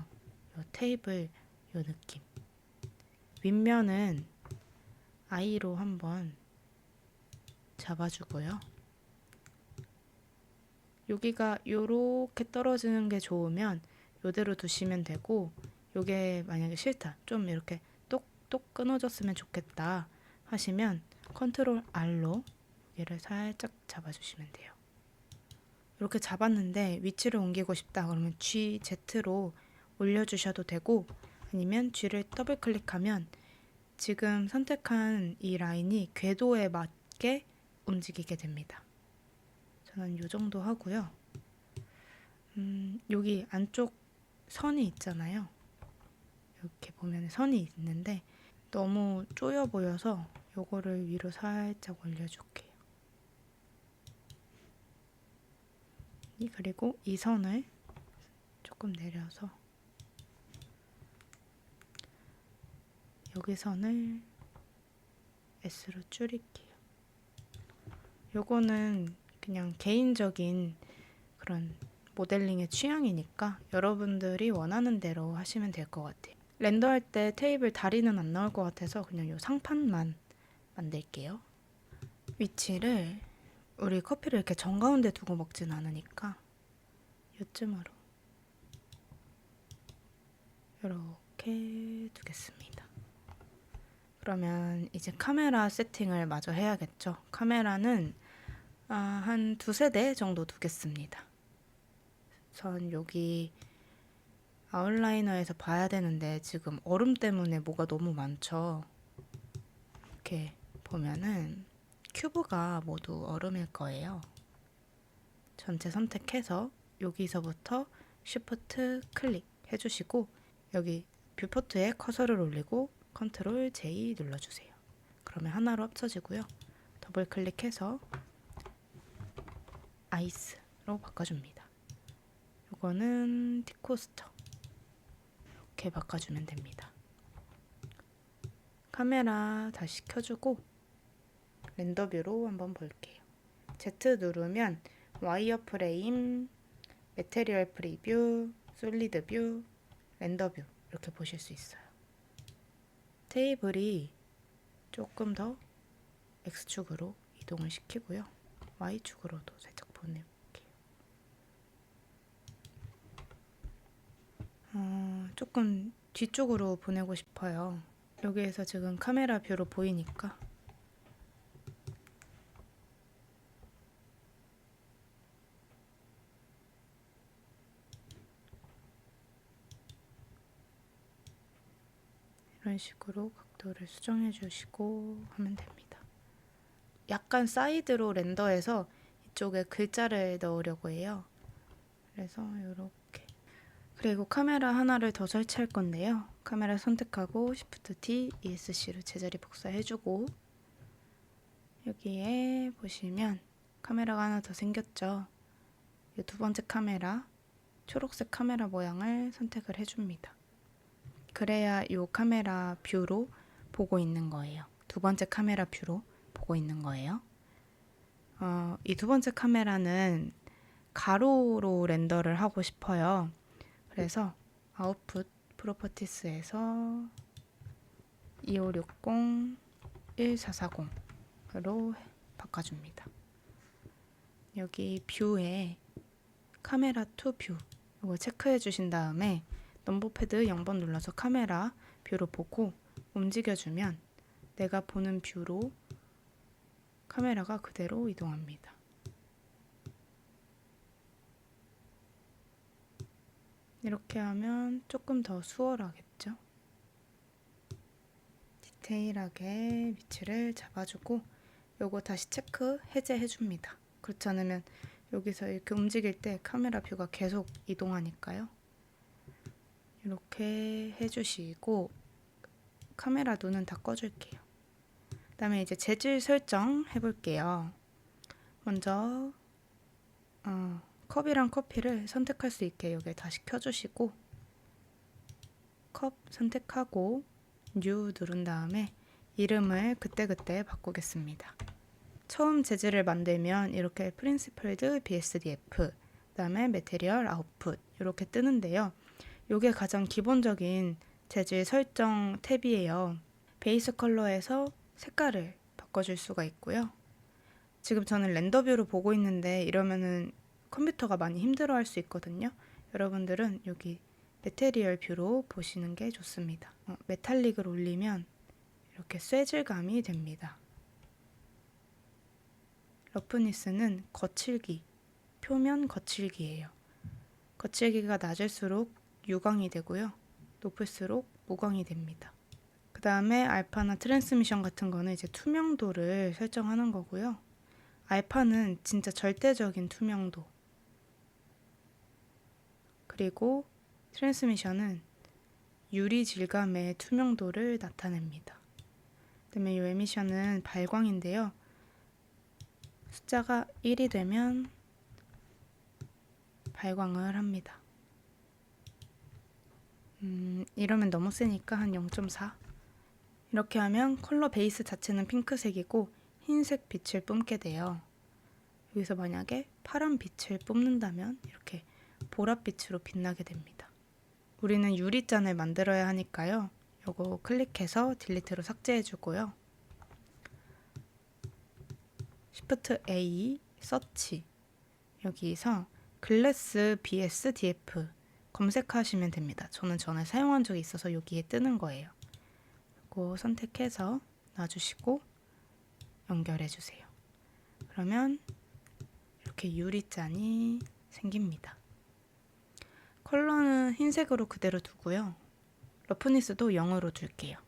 요 테이블 요 느낌. 윗면은 I로 한번 잡아주고요. 여기가 요렇게 떨어지는 게 좋으면 요대로 두시면 되고, 요게 만약에 싫다, 좀 이렇게 똑똑 끊어졌으면 좋겠다 하시면 컨트롤 R로 여기를 살짝 잡아주시면 돼요. 이렇게 잡았는데 위치를 옮기고 싶다 그러면 GZ로 올려주셔도 되고, 아니면 G를 더블 클릭하면 지금 선택한 이 라인이 궤도에 맞게 움직이게 됩니다. 저는 이 정도 하고요. 여기 안쪽 선이 있잖아요. 이렇게 보면 선이 있는데 너무 쪼여 보여서 요거를 위로 살짝 올려줄게요. 그리고 이 선을 조금 내려서 여기 선을 S로 줄일게요. 요거는 그냥 개인적인 그런 모델링의 취향이니까 여러분들이 원하는 대로 하시면 될 것 같아요. 렌더할 때 테이블 다리는 안 나올 것 같아서 그냥 요 상판만 만들게요. 위치를 우리 커피를 이렇게 정가운데 두고 먹진 않으니까 요쯤으로 이렇게 두겠습니다. 그러면 이제 카메라 세팅을 마저 해야겠죠. 카메라는 한 두세 대 정도 두겠습니다. 전 여기 아웃라이너에서 봐야 되는데 지금 얼음 때문에 뭐가 너무 많죠. 이렇게 보면은 큐브가 모두 얼음일 거예요. 전체 선택해서 여기서부터 Shift 클릭 해주시고 여기 뷰포트에 커서를 올리고 컨트롤 J 눌러주세요. 그러면 하나로 합쳐지고요. 더블 클릭해서 아이스로 바꿔줍니다. 이거는 티코스터 이렇게 바꿔주면 됩니다. 카메라 다시 켜주고 렌더뷰로 한번 볼게요. Z 누르면 와이어 프레임, 매테리얼 프리뷰, 솔리드 뷰, 렌더뷰 이렇게 보실 수 있어요. 테이블이 조금 더 X축으로 이동을 시키고요. Y축으로도 살짝 보내볼게요. 조금 뒤쪽으로 보내고 싶어요. 여기에서 지금 카메라 뷰로 보이니까. 이런 식으로 각도를 수정해 주시고 하면 됩니다. 약간 사이드로 렌더해서 이쪽에 글자를 넣으려고 해요. 그래서 이렇게. 그리고 카메라 하나를 더 설치할 건데요. 카메라 선택하고 Shift T, ESC로 제자리 복사해주고 여기에 보시면 카메라가 하나 더 생겼죠. 이 두 번째 카메라, 초록색 카메라 모양을 선택을 해줍니다. 그래야 이 카메라 뷰로 보고 있는 거예요. 두 번째 카메라 뷰로 보고 있는 거예요. 이 두 번째 카메라는 가로로 렌더를 하고 싶어요. 그래서 아웃풋 프로퍼티스에서 2560 1440으로 바꿔줍니다. 여기 뷰에 카메라 투 뷰 이거 체크해 주신 다음에 넘버패드 0번 눌러서 카메라 뷰로 보고 움직여주면 내가 보는 뷰로 카메라가 그대로 이동합니다. 이렇게 하면 조금 더 수월하겠죠? 디테일하게 위치를 잡아주고 요거 다시 체크 해제해줍니다. 그렇지 않으면 여기서 이렇게 움직일 때 카메라 뷰가 계속 이동하니까요. 이렇게 해주시고 카메라 눈은 다 꺼줄게요. 그 다음에 이제 재질 설정 해볼게요. 먼저 컵이랑 커피를 선택할 수 있게 여기 다시 켜주시고 컵 선택하고 New 누른 다음에 이름을 그때그때 바꾸겠습니다. 처음 재질을 만들면 이렇게 Principled BSDF 그 다음에 Material Output 이렇게 뜨는데요. 이게 가장 기본적인 재질 설정 탭이에요. 베이스 컬러에서 색깔을 바꿔줄 수가 있고요. 지금 저는 렌더 뷰로 보고 있는데 이러면은 컴퓨터가 많이 힘들어할 수 있거든요. 여러분들은 여기 메테리얼 뷰로 보시는 게 좋습니다. 메탈릭을 올리면 이렇게 쇠질감이 됩니다. 러프니스는 거칠기, 표면 거칠기예요. 거칠기가 낮을수록 유광이 되고요. 높을수록 무광이 됩니다. 그 다음에 알파나 트랜스미션 같은 거는 이제 투명도를 설정하는 거고요. 알파는 진짜 절대적인 투명도. 그리고 트랜스미션은 유리 질감의 투명도를 나타냅니다. 그다음에 이 에미션은 발광인데요. 숫자가 1이 되면 발광을 합니다. 이러면 너무 세니까 한 0.4. 이렇게 하면 컬러 베이스 자체는 핑크색이고 흰색 빛을 뿜게 돼요. 여기서 만약에 파란 빛을 뿜는다면 이렇게 보랏빛으로 빛나게 됩니다. 우리는 유리잔을 만들어야 하니까요. 요거 클릭해서 딜리트로 삭제해주고요. Shift A, 서치 여기서 글래스 BSDF 검색하시면 됩니다. 저는 전에 사용한 적이 있어서 여기에 뜨는 거예요. 이거 선택해서 놔주시고 연결해주세요. 그러면 이렇게 유리잔이 생깁니다. 컬러는 흰색으로 그대로 두고요. 러프니스도 0으로 둘게요.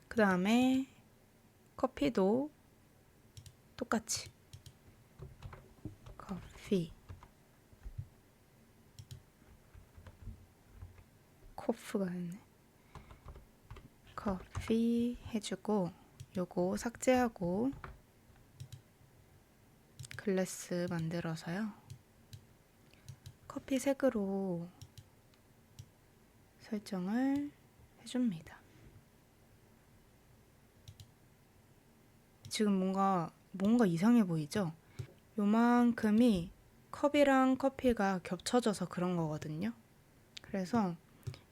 그 다음에 커피도 똑같이 커피 코프가 있네. 커피 해주고 요거 삭제하고 글래스 만들어서요. 커피 색으로 설정을 해줍니다. 지금 뭔가 이상해 보이죠? 요만큼이 컵이랑 커피가 겹쳐져서 그런 거거든요. 그래서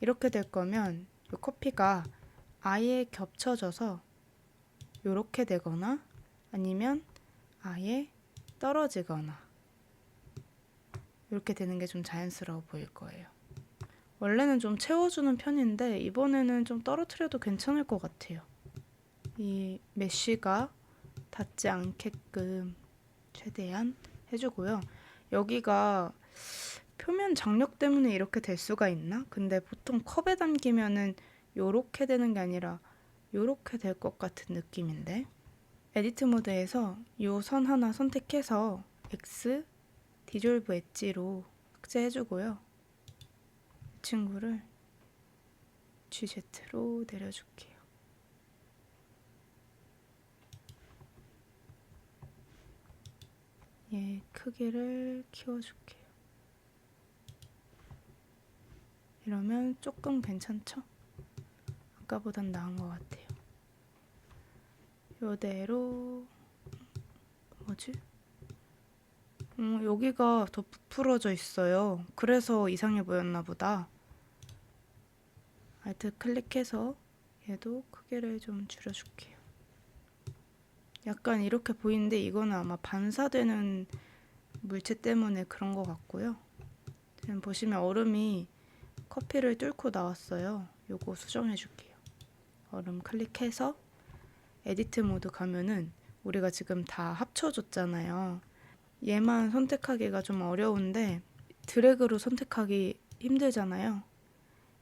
이렇게 될 거면 이 커피가 아예 겹쳐져서 이렇게 되거나 아니면 아예 떨어지거나 이렇게 되는 게 좀 자연스러워 보일 거예요. 원래는 좀 채워주는 편인데 이번에는 좀 떨어뜨려도 괜찮을 것 같아요. 이 메쉬가 닿지 않게끔 최대한 해주고요. 여기가 표면 장력 때문에 이렇게 될 수가 있나? 근데 보통 컵에 담기면은 요렇게 되는 게 아니라 요렇게 될 것 같은 느낌인데, 에디트 모드에서 요 선 하나 선택해서 X 디졸브 엣지로 삭제해주고요. 이 친구를 GZ로 내려줄게요. 얘 크기를 키워줄게요. 이러면 조금 괜찮죠? 아까보단 나은 것 같아요. 요대로 뭐지? 여기가 더 부풀어져 있어요. 그래서 이상해 보였나 보다. 알트 클릭해서 얘도 크기를 좀 줄여줄게요. 약간 이렇게 보이는데 이거는 아마 반사되는 물체 때문에 그런 것 같고요. 지금 보시면 얼음이 커피를 뚫고 나왔어요. 요거 수정해 줄게요. 얼음 클릭해서 에디트 모드 가면은 우리가 지금 다 합쳐줬잖아요. 얘만 선택하기가 좀 어려운데 드래그로 선택하기 힘들잖아요.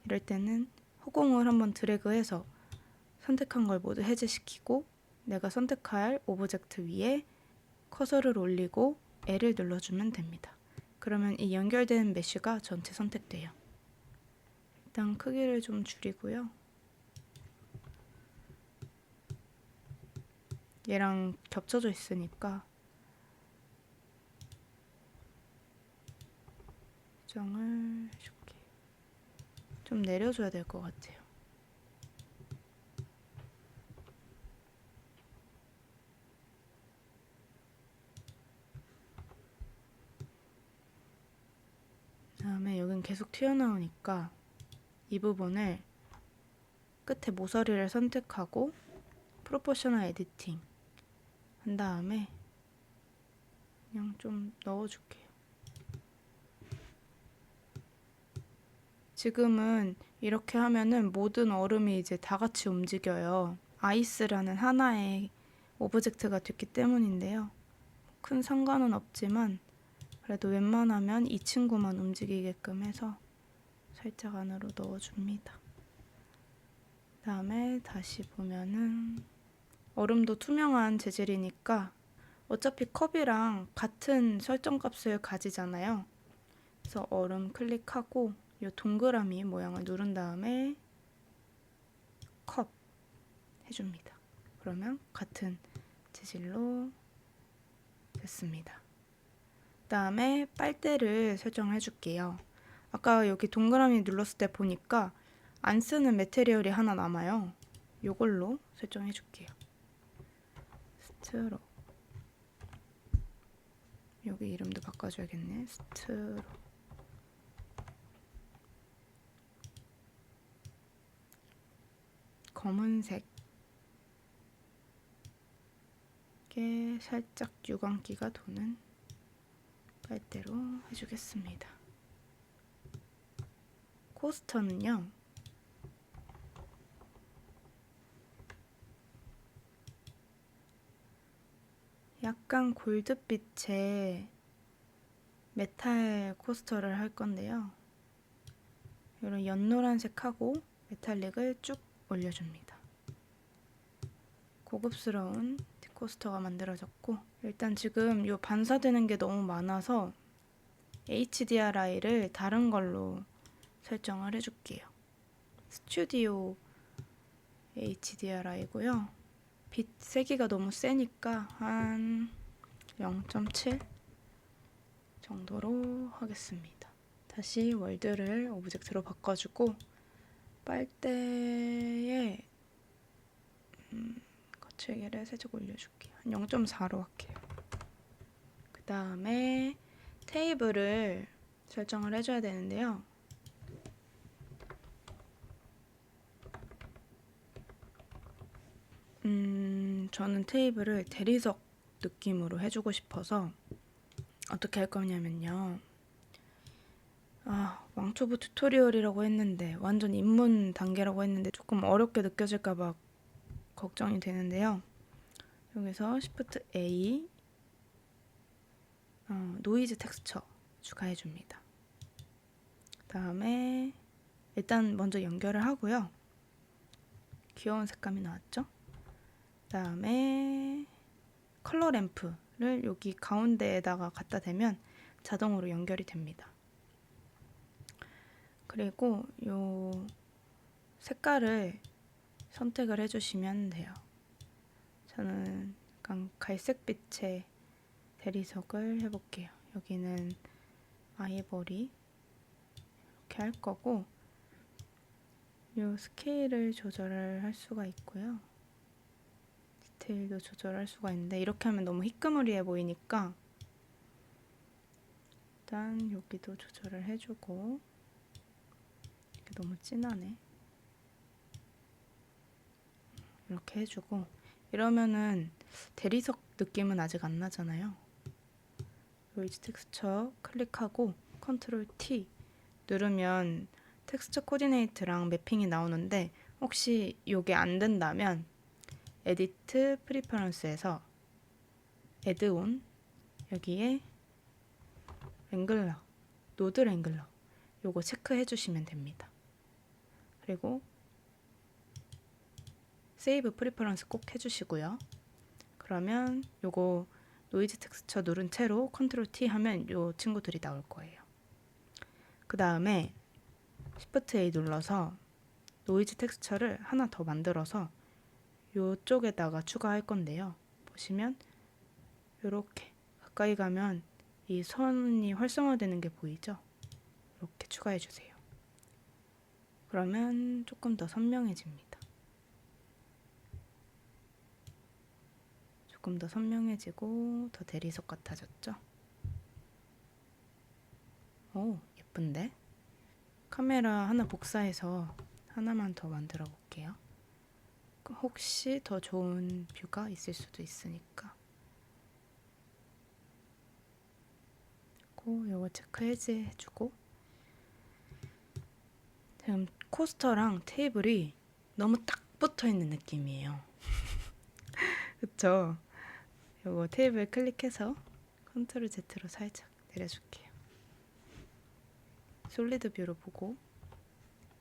이럴 때는 허공을 한번 드래그해서 선택한 걸 모두 해제시키고 내가 선택할 오브젝트 위에 커서를 올리고 L을 눌러주면 됩니다. 그러면 이 연결된 메쉬가 전체 선택돼요. 일단 크기를 좀 줄이고요. 얘랑 겹쳐져 있으니까 조정을 해줄게요. 좀 내려줘야 될 것 같아요. 다음에 여긴 계속 튀어나오니까 이 부분을 끝에 모서리를 선택하고 프로포셔널 에디팅 한 다음에 그냥 좀 넣어줄게요. 지금은 이렇게 하면은 모든 얼음이 이제 다 같이 움직여요. 아이스라는 하나의 오브젝트가 됐기 때문인데요. 큰 상관은 없지만 그래도 웬만하면 이 친구만 움직이게끔 해서 살짝 안으로 넣어줍니다. 다음에 다시 보면은 얼음도 투명한 재질이니까 어차피 컵이랑 같은 설정 값을 가지잖아요. 그래서 얼음 클릭하고 이 동그라미 모양을 누른 다음에 컵 해줍니다. 그러면 같은 재질로 됐습니다. 다음에 빨대를 설정해 줄게요. 아까 여기 동그라미 눌렀을 때 보니까 안 쓰는 매테리얼이 하나 남아요. 이걸로 설정해 줄게요. 스트로. 여기 이름도 바꿔줘야겠네. 스트로. 검은색에 살짝 유광기가 도는 빨대로 해주겠습니다. 코스터는요, 약간 골드빛의 메탈 코스터를 할 건데요. 이런 연노란색하고 메탈릭을 쭉 올려줍니다. 고급스러운 코스터가 만들어졌고, 일단 지금 이 반사되는 게 너무 많아서 HDRI를 다른 걸로 설정을 해줄게요. 스튜디오 HDRI고요. 빛 세기가 너무 세니까 한 0.7 정도로 하겠습니다. 다시 월드를 오브젝트로 바꿔주고 빨대에 거칠기를 살짝 올려줄게요. 한 0.4로 할게요. 그 다음에 테이블을 설정을 해줘야 되는데요. 저는 테이블을 대리석 느낌으로 해주고 싶어서 어떻게 할 거냐면요. 왕초보 튜토리얼이라고 했는데 완전 입문 단계라고 했는데 조금 어렵게 느껴질까 봐 걱정이 되는데요. 여기서 Shift A 노이즈 텍스처 추가해 줍니다. 다음에 일단 먼저 연결을 하고요. 귀여운 색감이 나왔죠? 다음에 컬러 램프를 여기 가운데에다가 갖다 대면 자동으로 연결이 됩니다. 그리고 요 색깔을 선택을 해주시면 돼요. 저는 약간 갈색빛의 대리석을 해볼게요. 여기는 아이보리 이렇게 할 거고, 요 스케일을 조절을 할 수가 있고요. 디테일도 조절할 수가 있는데 이렇게 하면 너무 희끄무리해 보이니까 일단 여기도 조절을 해주고, 이게 너무 진하네. 이렇게 해주고, 이러면은 대리석 느낌은 아직 안 나잖아요. 노이즈 텍스처 클릭하고 컨트롤 T 누르면 텍스처 코디네이트랑 매핑이 나오는데, 혹시 이게 안 된다면 에디트 프리퍼런스에서 애드온 여기에 랭글러, 노드 랭글러 요거 체크해 주시면 됩니다. 그리고 세이브 프리퍼런스 꼭 해주시고요. 그러면 요거 노이즈 텍스처 누른 채로 컨트롤 T 하면 요 친구들이 나올 거예요. 그 다음에 Shift A 눌러서 노이즈 텍스처를 하나 더 만들어서 요쪽에다가 추가할 건데요. 보시면 요렇게 가까이 가면 이 선이 활성화되는 게 보이죠? 이렇게 추가해 주세요. 그러면 조금 더 선명해집니다. 조금 더 선명해지고 더 대리석 같아졌죠? 오, 예쁜데? 카메라 하나 복사해서 하나만 더 만들어 볼게요. 혹시 더 좋은 뷰가 있을 수도 있으니까. 요거 체크 해제해주고, 지금 코스터랑 테이블이 너무 딱 붙어있는 느낌이에요. 그쵸? 요거 테이블 클릭해서 컨트롤 Z로 살짝 내려줄게요. 솔리드 뷰로 보고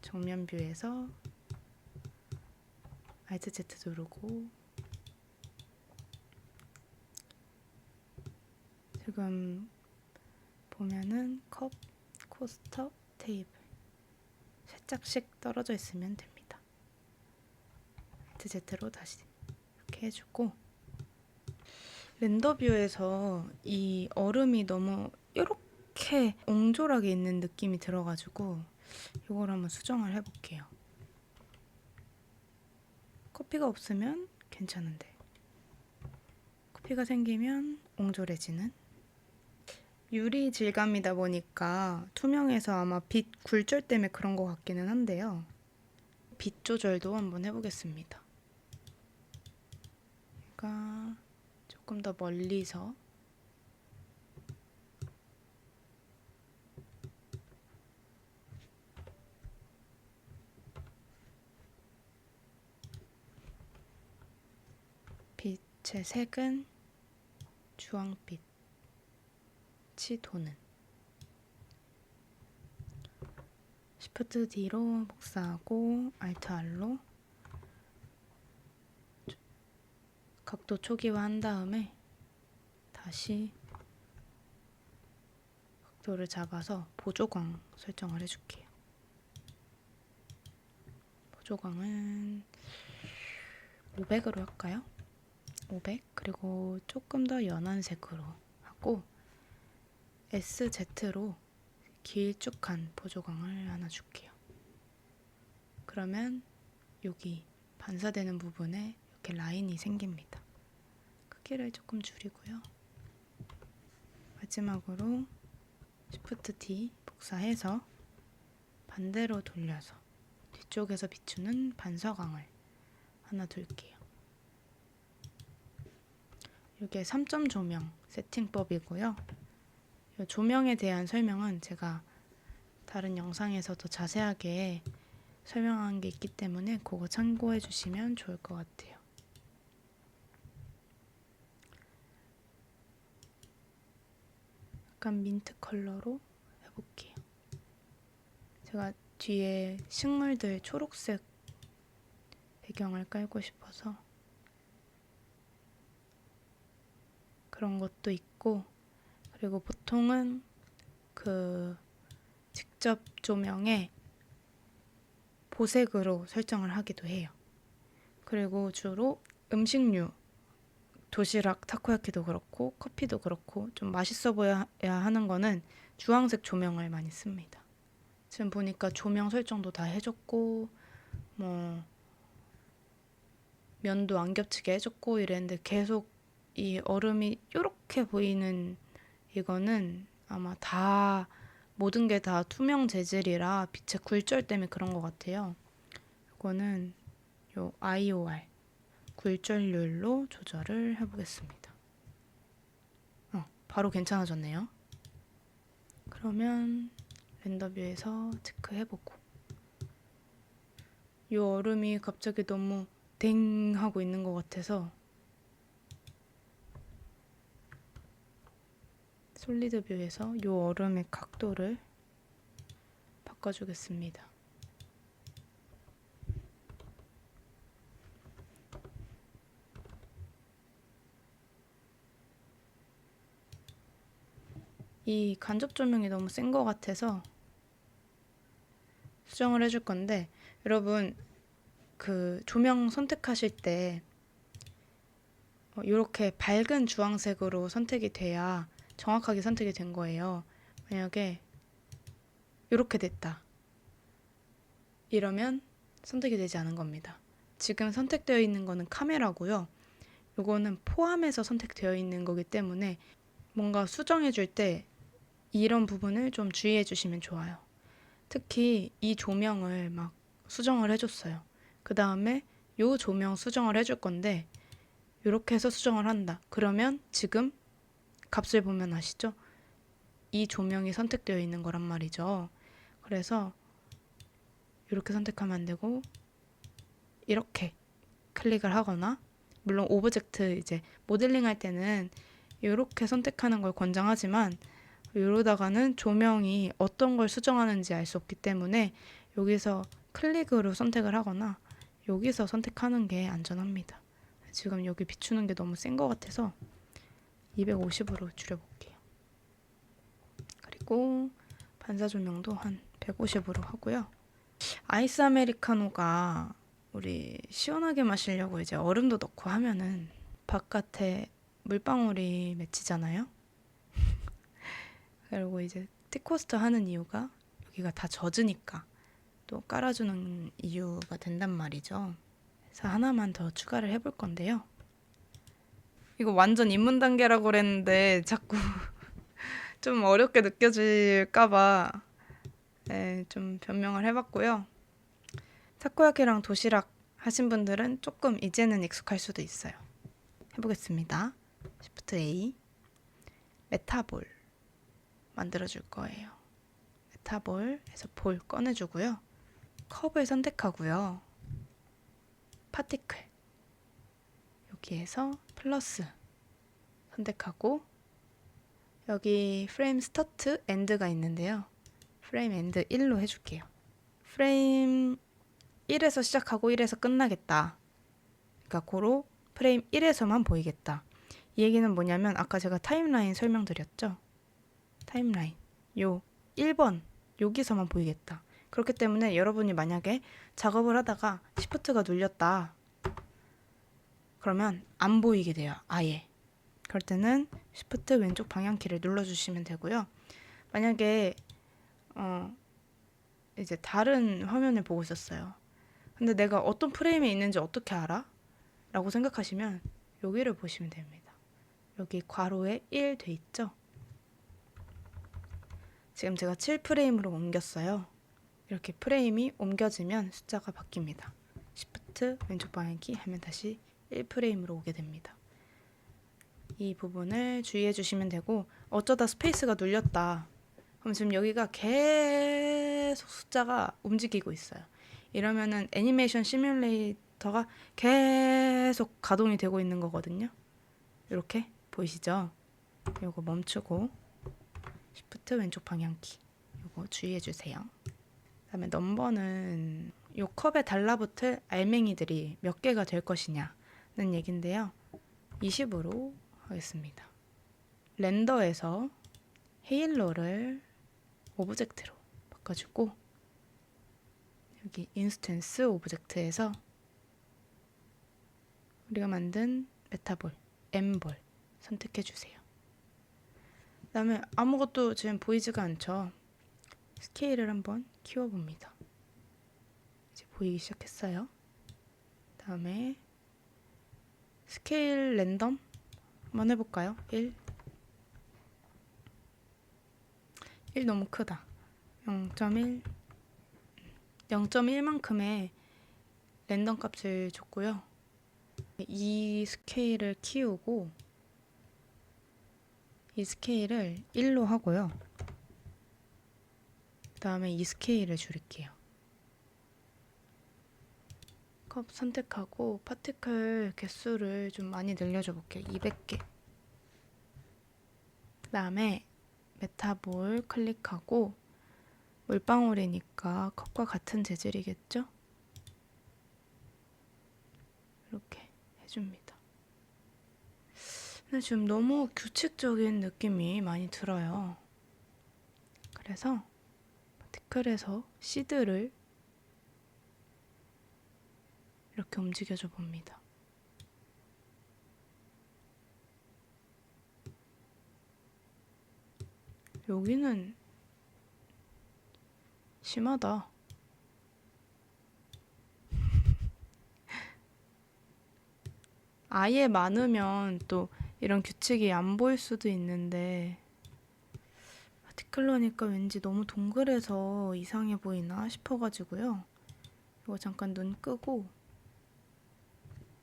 정면 뷰에서 Alt Z 누르고, 지금 보면은 컵, 코스터, 테이블 살짝씩 떨어져 있으면 됩니다. Alt Z로 다시 이렇게 해주고, 렌더 뷰에서 이 얼음이 너무 이렇게 옹졸하게 있는 느낌이 들어가지고 이걸 한번 수정을 해볼게요. 커피가 없으면 괜찮은데 커피가 생기면 옹졸해지는, 유리 질감이다 보니까 투명해서 아마 빛 굴절 때문에 그런 것 같기는 한데요. 빛 조절도 한번 해보겠습니다. 그러니까 조금 더 멀리서 빛의 색은 주황빛이 도는, Shift D로 복사하고 Alt R로 각도 초기화 한 다음에 다시 각도를 잡아서 보조광 설정을 해줄게요. 보조광은 500으로 할까요? 500, 그리고 조금 더 연한 색으로 하고 SZ로 길쭉한 보조광을 하나 줄게요. 그러면 여기 반사되는 부분에 이렇게 라인이 생깁니다. 크기를 조금 줄이고요. 마지막으로 Shift D 복사해서 반대로 돌려서 뒤쪽에서 비추는 반사광을 하나 둘게요. 이게 3점 조명 세팅법이고요. 이 조명에 대한 설명은 제가 다른 영상에서도 자세하게 설명한 게 있기 때문에 그거 참고해 주시면 좋을 것 같아요. 약간 민트 컬러로 해볼게요. 제가 뒤에 식물들 초록색 배경을 깔고 싶어서 그런 것도 있고, 그리고 보통은 그 직접 조명에 보색으로 설정을 하기도 해요. 그리고 주로 음식류, 도시락, 타코야키도 그렇고 커피도 그렇고 좀 맛있어 보여야 하는 거는 주황색 조명을 많이 씁니다. 지금 보니까 조명 설정도 다 해줬고 뭐 면도 안 겹치게 해줬고 이랬는데 계속 이 얼음이 요렇게 보이는 이거는 아마 다 모든 게 다 투명 재질이라 빛의 굴절 때문에 그런 것 같아요. 이거는 요 IOR 굴절률로 조절을 해보겠습니다. 바로 괜찮아졌네요. 그러면 렌더뷰에서 체크해보고, 이 얼음이 갑자기 너무 댕 하고 있는 것 같아서 솔리드 뷰에서 이 얼음의 각도를 바꿔주겠습니다. 이 간접 조명이 너무 센 것 같아서 수정을 해줄 건데, 여러분 그 조명 선택하실 때 이렇게 밝은 주황색으로 선택이 돼야 정확하게 선택이 된 거예요. 만약에 이렇게 됐다 이러면 선택이 되지 않은 겁니다. 지금 선택되어 있는 거는 카메라고요. 이거는 포함해서 선택되어 있는 거기 때문에 뭔가 수정해 줄 때 이런 부분을 좀 주의해 주시면 좋아요. 특히 이 조명을 막 수정을 해줬어요. 그 다음에 요 조명 수정을 해줄 건데 이렇게 해서 수정을 한다. 그러면 지금 값을 보면 아시죠? 이 조명이 선택되어 있는 거란 말이죠. 그래서 이렇게 선택하면 안 되고 이렇게 클릭을 하거나, 물론 오브젝트 이제 모델링 할 때는 이렇게 선택하는 걸 권장하지만 이러다가는 조명이 어떤 걸 수정하는지 알 수 없기 때문에 여기서 클릭으로 선택을 하거나 여기서 선택하는 게 안전합니다. 지금 여기 비추는 게 너무 센 것 같아서 250으로 줄여볼게요. 그리고 반사 조명도 한 150으로 하고요. 아이스 아메리카노가 우리 시원하게 마시려고 이제 얼음도 넣고 하면은 바깥에 물방울이 맺히잖아요. 그리고 이제 티코스터 하는 이유가 여기가 다 젖으니까 또 깔아주는 이유가 된단 말이죠. 그래서 하나만 더 추가를 해볼 건데요. 이거 완전 입문 단계라고 그랬는데 자꾸 좀 어렵게 느껴질까봐 좀 변명을 해봤고요. 타코야키랑 도시락 하신 분들은 조금 이제는 익숙할 수도 있어요. 해보겠습니다. Shift A 메타볼 만들어줄 거예요. 메타볼에서 볼 꺼내주고요. 컵을 선택하고요. 파티클 여기에서 플러스 선택하고 여기 프레임 스타트 엔드가 있는데요. 프레임 엔드 1로 해줄게요. 프레임 1에서 시작하고 1에서 끝나겠다. 그러니까 고로 프레임 1에서만 보이겠다. 이 얘기는 뭐냐면 아까 제가 타임라인 설명드렸죠. 타임라인 요 1번 여기서만 보이겠다. 그렇기 때문에 여러분이 만약에 작업을 하다가 시프트가 눌렸다 그러면 안 보이게 돼요. 아예. 그럴 때는 시프트 왼쪽 방향키를 눌러주시면 되고요. 만약에 이제 다른 화면을 보고 있었어요. 근데 내가 어떤 프레임에 있는지 어떻게 알아? 라고 생각하시면 여기를 보시면 됩니다. 여기 괄호에 1 돼 있죠? 지금 제가 7프레임으로 옮겼어요. 이렇게 프레임이 옮겨지면 숫자가 바뀝니다. Shift 왼쪽 방향키 하면 다시 1프레임으로 오게 됩니다. 이 부분을 주의해 주시면 되고, 어쩌다 스페이스가 눌렸다 그럼 지금 여기가 계속 숫자가 움직이고 있어요. 이러면은 애니메이션 시뮬레이터가 계속 가동이 되고 있는 거거든요. 이렇게 보이시죠? 요거 멈추고 Shift 왼쪽 방향키 요거 주의해 주세요. 그다음에 넘버는 요 컵에 달라붙을 알맹이들이 몇 개가 될 것이냐는 얘긴데요. 20으로 하겠습니다. 렌더에서 헤일로를 오브젝트로 바꿔주고 여기 인스턴스 오브젝트에서 우리가 만든 메타볼, M볼 선택해주세요. 그 다음에 아무것도 지금 보이지가 않죠. 스케일을 한번 키워봅니다. 이제 보이기 시작했어요. 그 다음에 스케일 랜덤 한번 해볼까요? 1 너무 크다. 0.1 0.1만큼의 랜덤 값을 줬고요. 이 스케일을 키우고 이 스케일을 1로 하고요. 그 다음에 이 스케일을 줄일게요. 컵 선택하고 파티클 개수를 좀 많이 늘려줘 볼게요. 200개. 그 다음에 메타볼 클릭하고 물방울이니까 컵과 같은 재질이겠죠? 이렇게 해줍니다. 근데 지금 너무 규칙적인 느낌이 많이 들어요. 그래서 파티클에서 시드를 이렇게 움직여줘 봅니다. 여기는 심하다. 아예 많으면 또 이런 규칙이 안 보일 수도 있는데 파티클러니까 왠지 너무 동그래서 이상해 보이나 싶어가지고요. 이거 잠깐 눈 끄고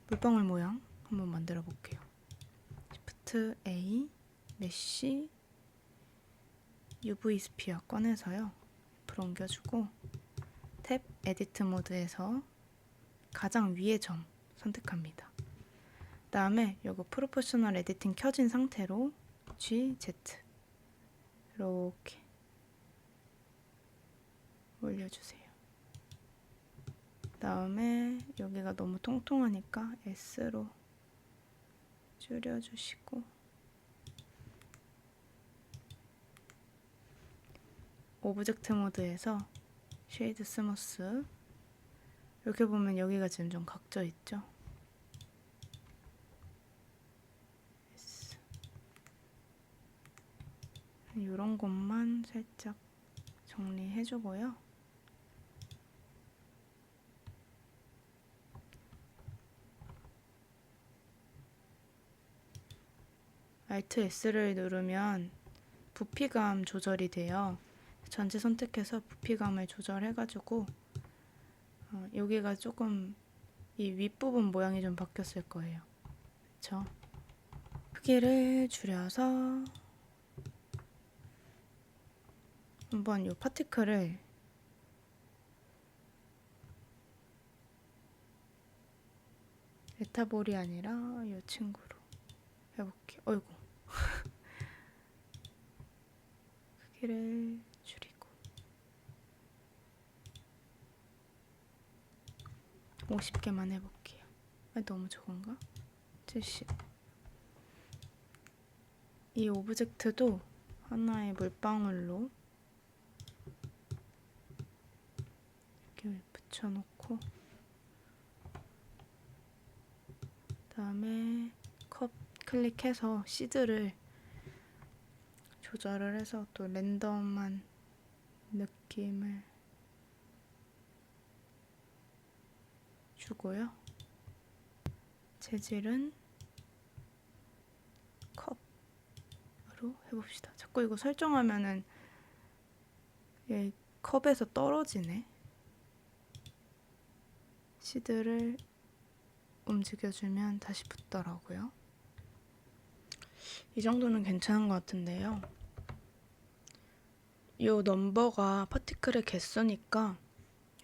물방울 모양 한번 만들어 볼게요. Shift A, 메쉬, UV 스피어 꺼내서요. 옆으로 옮겨주고 탭 에디트 모드에서 가장 위의 점 선택합니다. 그 다음에 요거 프로포셔널 에디팅 켜진 상태로 G, Z 이렇게 올려주세요. 그 다음에 여기가 너무 통통하니까 S로 줄여주시고 오브젝트 모드에서 쉐이드 스무스 이렇게 보면 여기가 지금 좀 각져 있죠. 이런 것만 살짝 정리해주고요. Alt S를 누르면 부피감 조절이 돼요. 전체 선택해서 부피감을 조절해가지고 여기가 조금 이 윗부분 모양이 좀 바뀌었을 거예요. 그쵸? 크기를 줄여서 한번 이 파티클을 메타볼이 아니라 이 친구로 해볼게요. 어이구 크기를 줄이고 50개만 해볼게요. 너무 적은가? 70. 이 오브젝트도 하나의 물방울로 이렇게 붙여놓고 그다음에 컵 클릭해서 시드를 조절을 해서 또 랜덤한 느낌을 주고요. 재질은 컵으로 해봅시다. 자꾸 이거 설정하면은 얘 컵에서 떨어지네. 시드를 움직여주면 다시 붙더라고요. 이 정도는 괜찮은 것 같은데요. 요 넘버가 파티클의 개수니까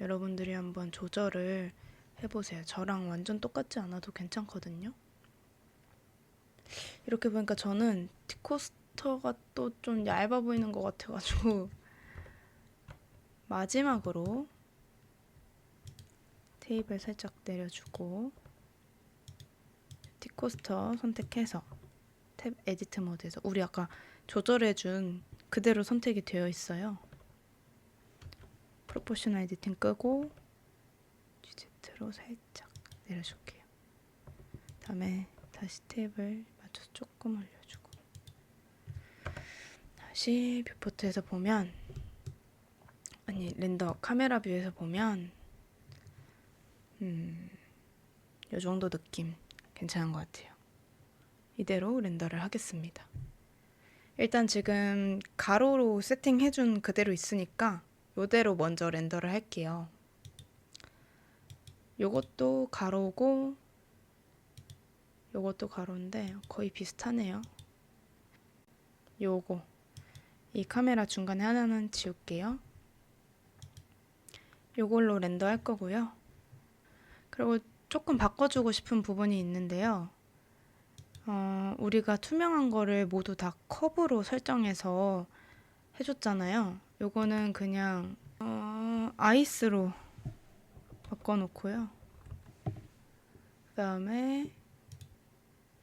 여러분들이 한번 조절을 해보세요. 저랑 완전 똑같지 않아도 괜찮거든요. 이렇게 보니까 저는 티코스터가 또 좀 얇아 보이는 것 같아가지고 마지막으로 테이블 살짝 내려주고 티코스터 선택해서 탭 에디트 모드에서 우리 아까 조절해준 그대로 선택이 되어 있어요. 프로포셔널 에디팅 끄고 G로 살짝 내려줄게요. 다음에 다시 탭을 맞춰서 조금 올려주고 다시 뷰포트에서 보면 아니 렌더 카메라 뷰에서 보면 이 정도 느낌 괜찮은 것 같아요. 이대로 렌더를 하겠습니다. 일단 지금 가로로 세팅해준 그대로 있으니까 이대로 먼저 렌더를 할게요. 요것도 가로고 요것도 가로인데 거의 비슷하네요. 요거 이 카메라 중간에 하나는 지울게요. 요걸로 렌더 할 거고요. 그리고 조금 바꿔주고 싶은 부분이 있는데요. 우리가 투명한 거를 모두 다 컵으로 설정해서 해줬잖아요. 요거는 그냥 아이스로 바꿔놓고요. 그 다음에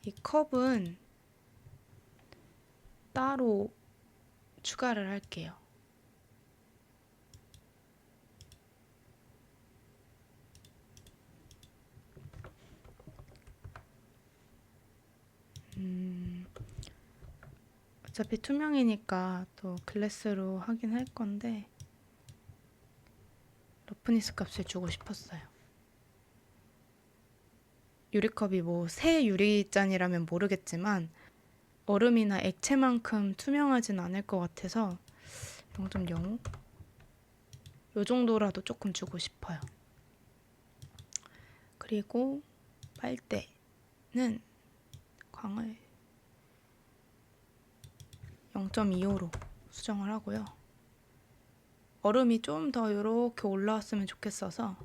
이 컵은 따로 추가를 할게요. 어차피 투명이니까 또 글래스로 하긴 할 건데 러프니스 값을 주고 싶었어요. 유리컵이 뭐 새 유리잔이라면 모르겠지만 얼음이나 액체만큼 투명하진 않을 것 같아서 0.05? 요 정도라도 조금 주고 싶어요. 그리고 빨대는 광을 0.25로 수정을 하고요. 얼음이 좀 더 이렇게 올라왔으면 좋겠어서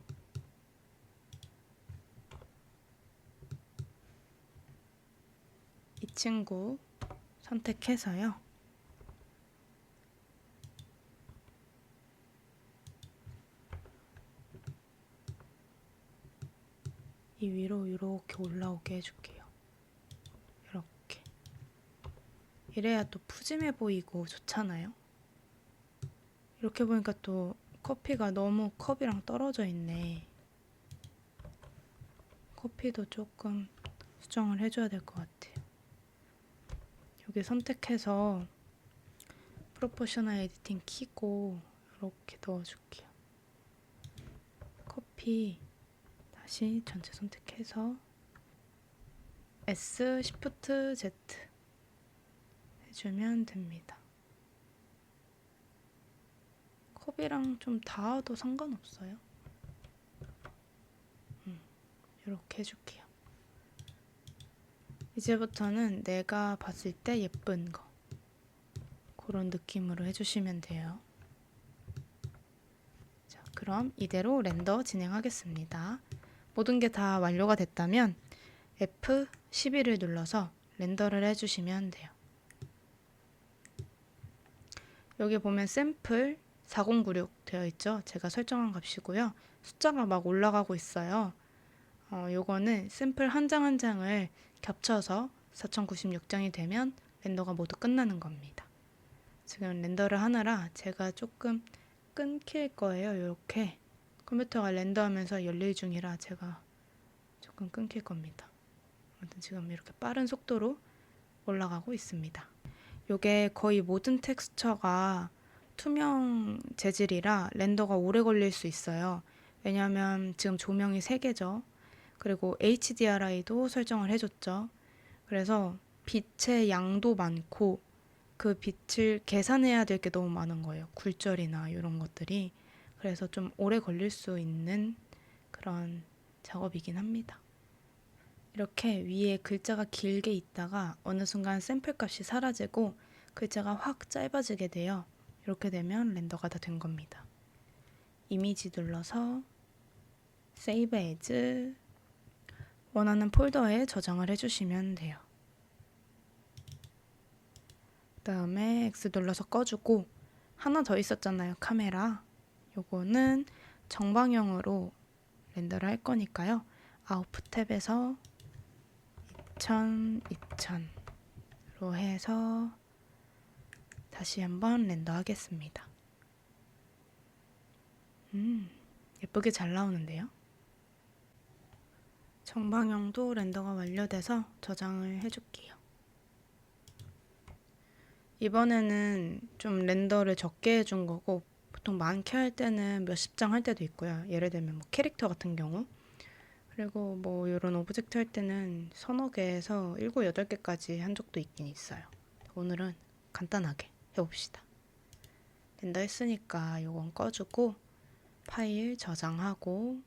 이 친구 선택해서요. 이 위로 이렇게 올라오게 해줄게요. 이렇게. 이래야 또 푸짐해 보이고 좋잖아요. 이렇게 보니까 또 커피가 너무 컵이랑 떨어져 있네. 커피도 조금 수정을 해줘야 될 것 같아요. 여기 선택해서 프로포셔널 에디팅 키고 이렇게 넣어줄게요. 커피 다시 전체 선택해서 S Shift Z 해주면 됩니다. 컵이랑 좀 닿아도 상관없어요. 이렇게 해줄게요. 이제부터는 내가 봤을 때 예쁜 거 그런 느낌으로 해주시면 돼요. 자, 그럼 이대로 렌더 진행하겠습니다. 모든 게 다 완료가 됐다면 F12를 눌러서 렌더를 해주시면 돼요. 여기 보면 샘플 4096 되어 있죠. 제가 설정한 값이고요. 숫자가 막 올라가고 있어요. 요거는 샘플 한 장 한 장을 겹쳐서 4096장이 되면 렌더가 모두 끝나는 겁니다. 지금 렌더를 하느라 제가 조금 끊길 거예요. 이렇게 컴퓨터가 렌더하면서 열릴 중이라 제가 조금 끊길 겁니다. 아무튼 지금 이렇게 빠른 속도로 올라가고 있습니다. 요게 거의 모든 텍스처가 투명 재질이라 렌더가 오래 걸릴 수 있어요. 왜냐하면 지금 조명이 3개죠. 그리고 HDRI도 설정을 해줬죠. 그래서 빛의 양도 많고 그 빛을 계산해야 될 게 너무 많은 거예요. 굴절이나 이런 것들이. 그래서 좀 오래 걸릴 수 있는 그런 작업이긴 합니다. 이렇게 위에 글자가 길게 있다가 어느 순간 샘플 값이 사라지고 글자가 확 짧아지게 돼요. 이렇게 되면 렌더가 다 된 겁니다. 이미지 눌러서 Save as 원하는 폴더에 저장을 해주시면 돼요. 그 다음에 X 눌러서 꺼주고 하나 더 있었잖아요. 카메라. 요거는 정방향으로 렌더를 할 거니까요. 아웃풋 탭에서 2000, 2000로 해서 다시 한번 렌더 하겠습니다. 예쁘게 잘 나오는데요. 정방향도 렌더가 완료돼서 저장을 해줄게요. 이번에는 좀 렌더를 적게 해준 거고 보통 많게 할 때는 몇십 장 할 때도 있고요. 예를 들면 뭐 캐릭터 같은 경우 그리고 뭐 이런 오브젝트 할 때는 서너 개에서 7, 8개까지 한 적도 있긴 있어요. 오늘은 간단하게 해봅시다. 렌더 했으니까 이건 꺼주고 파일 저장하고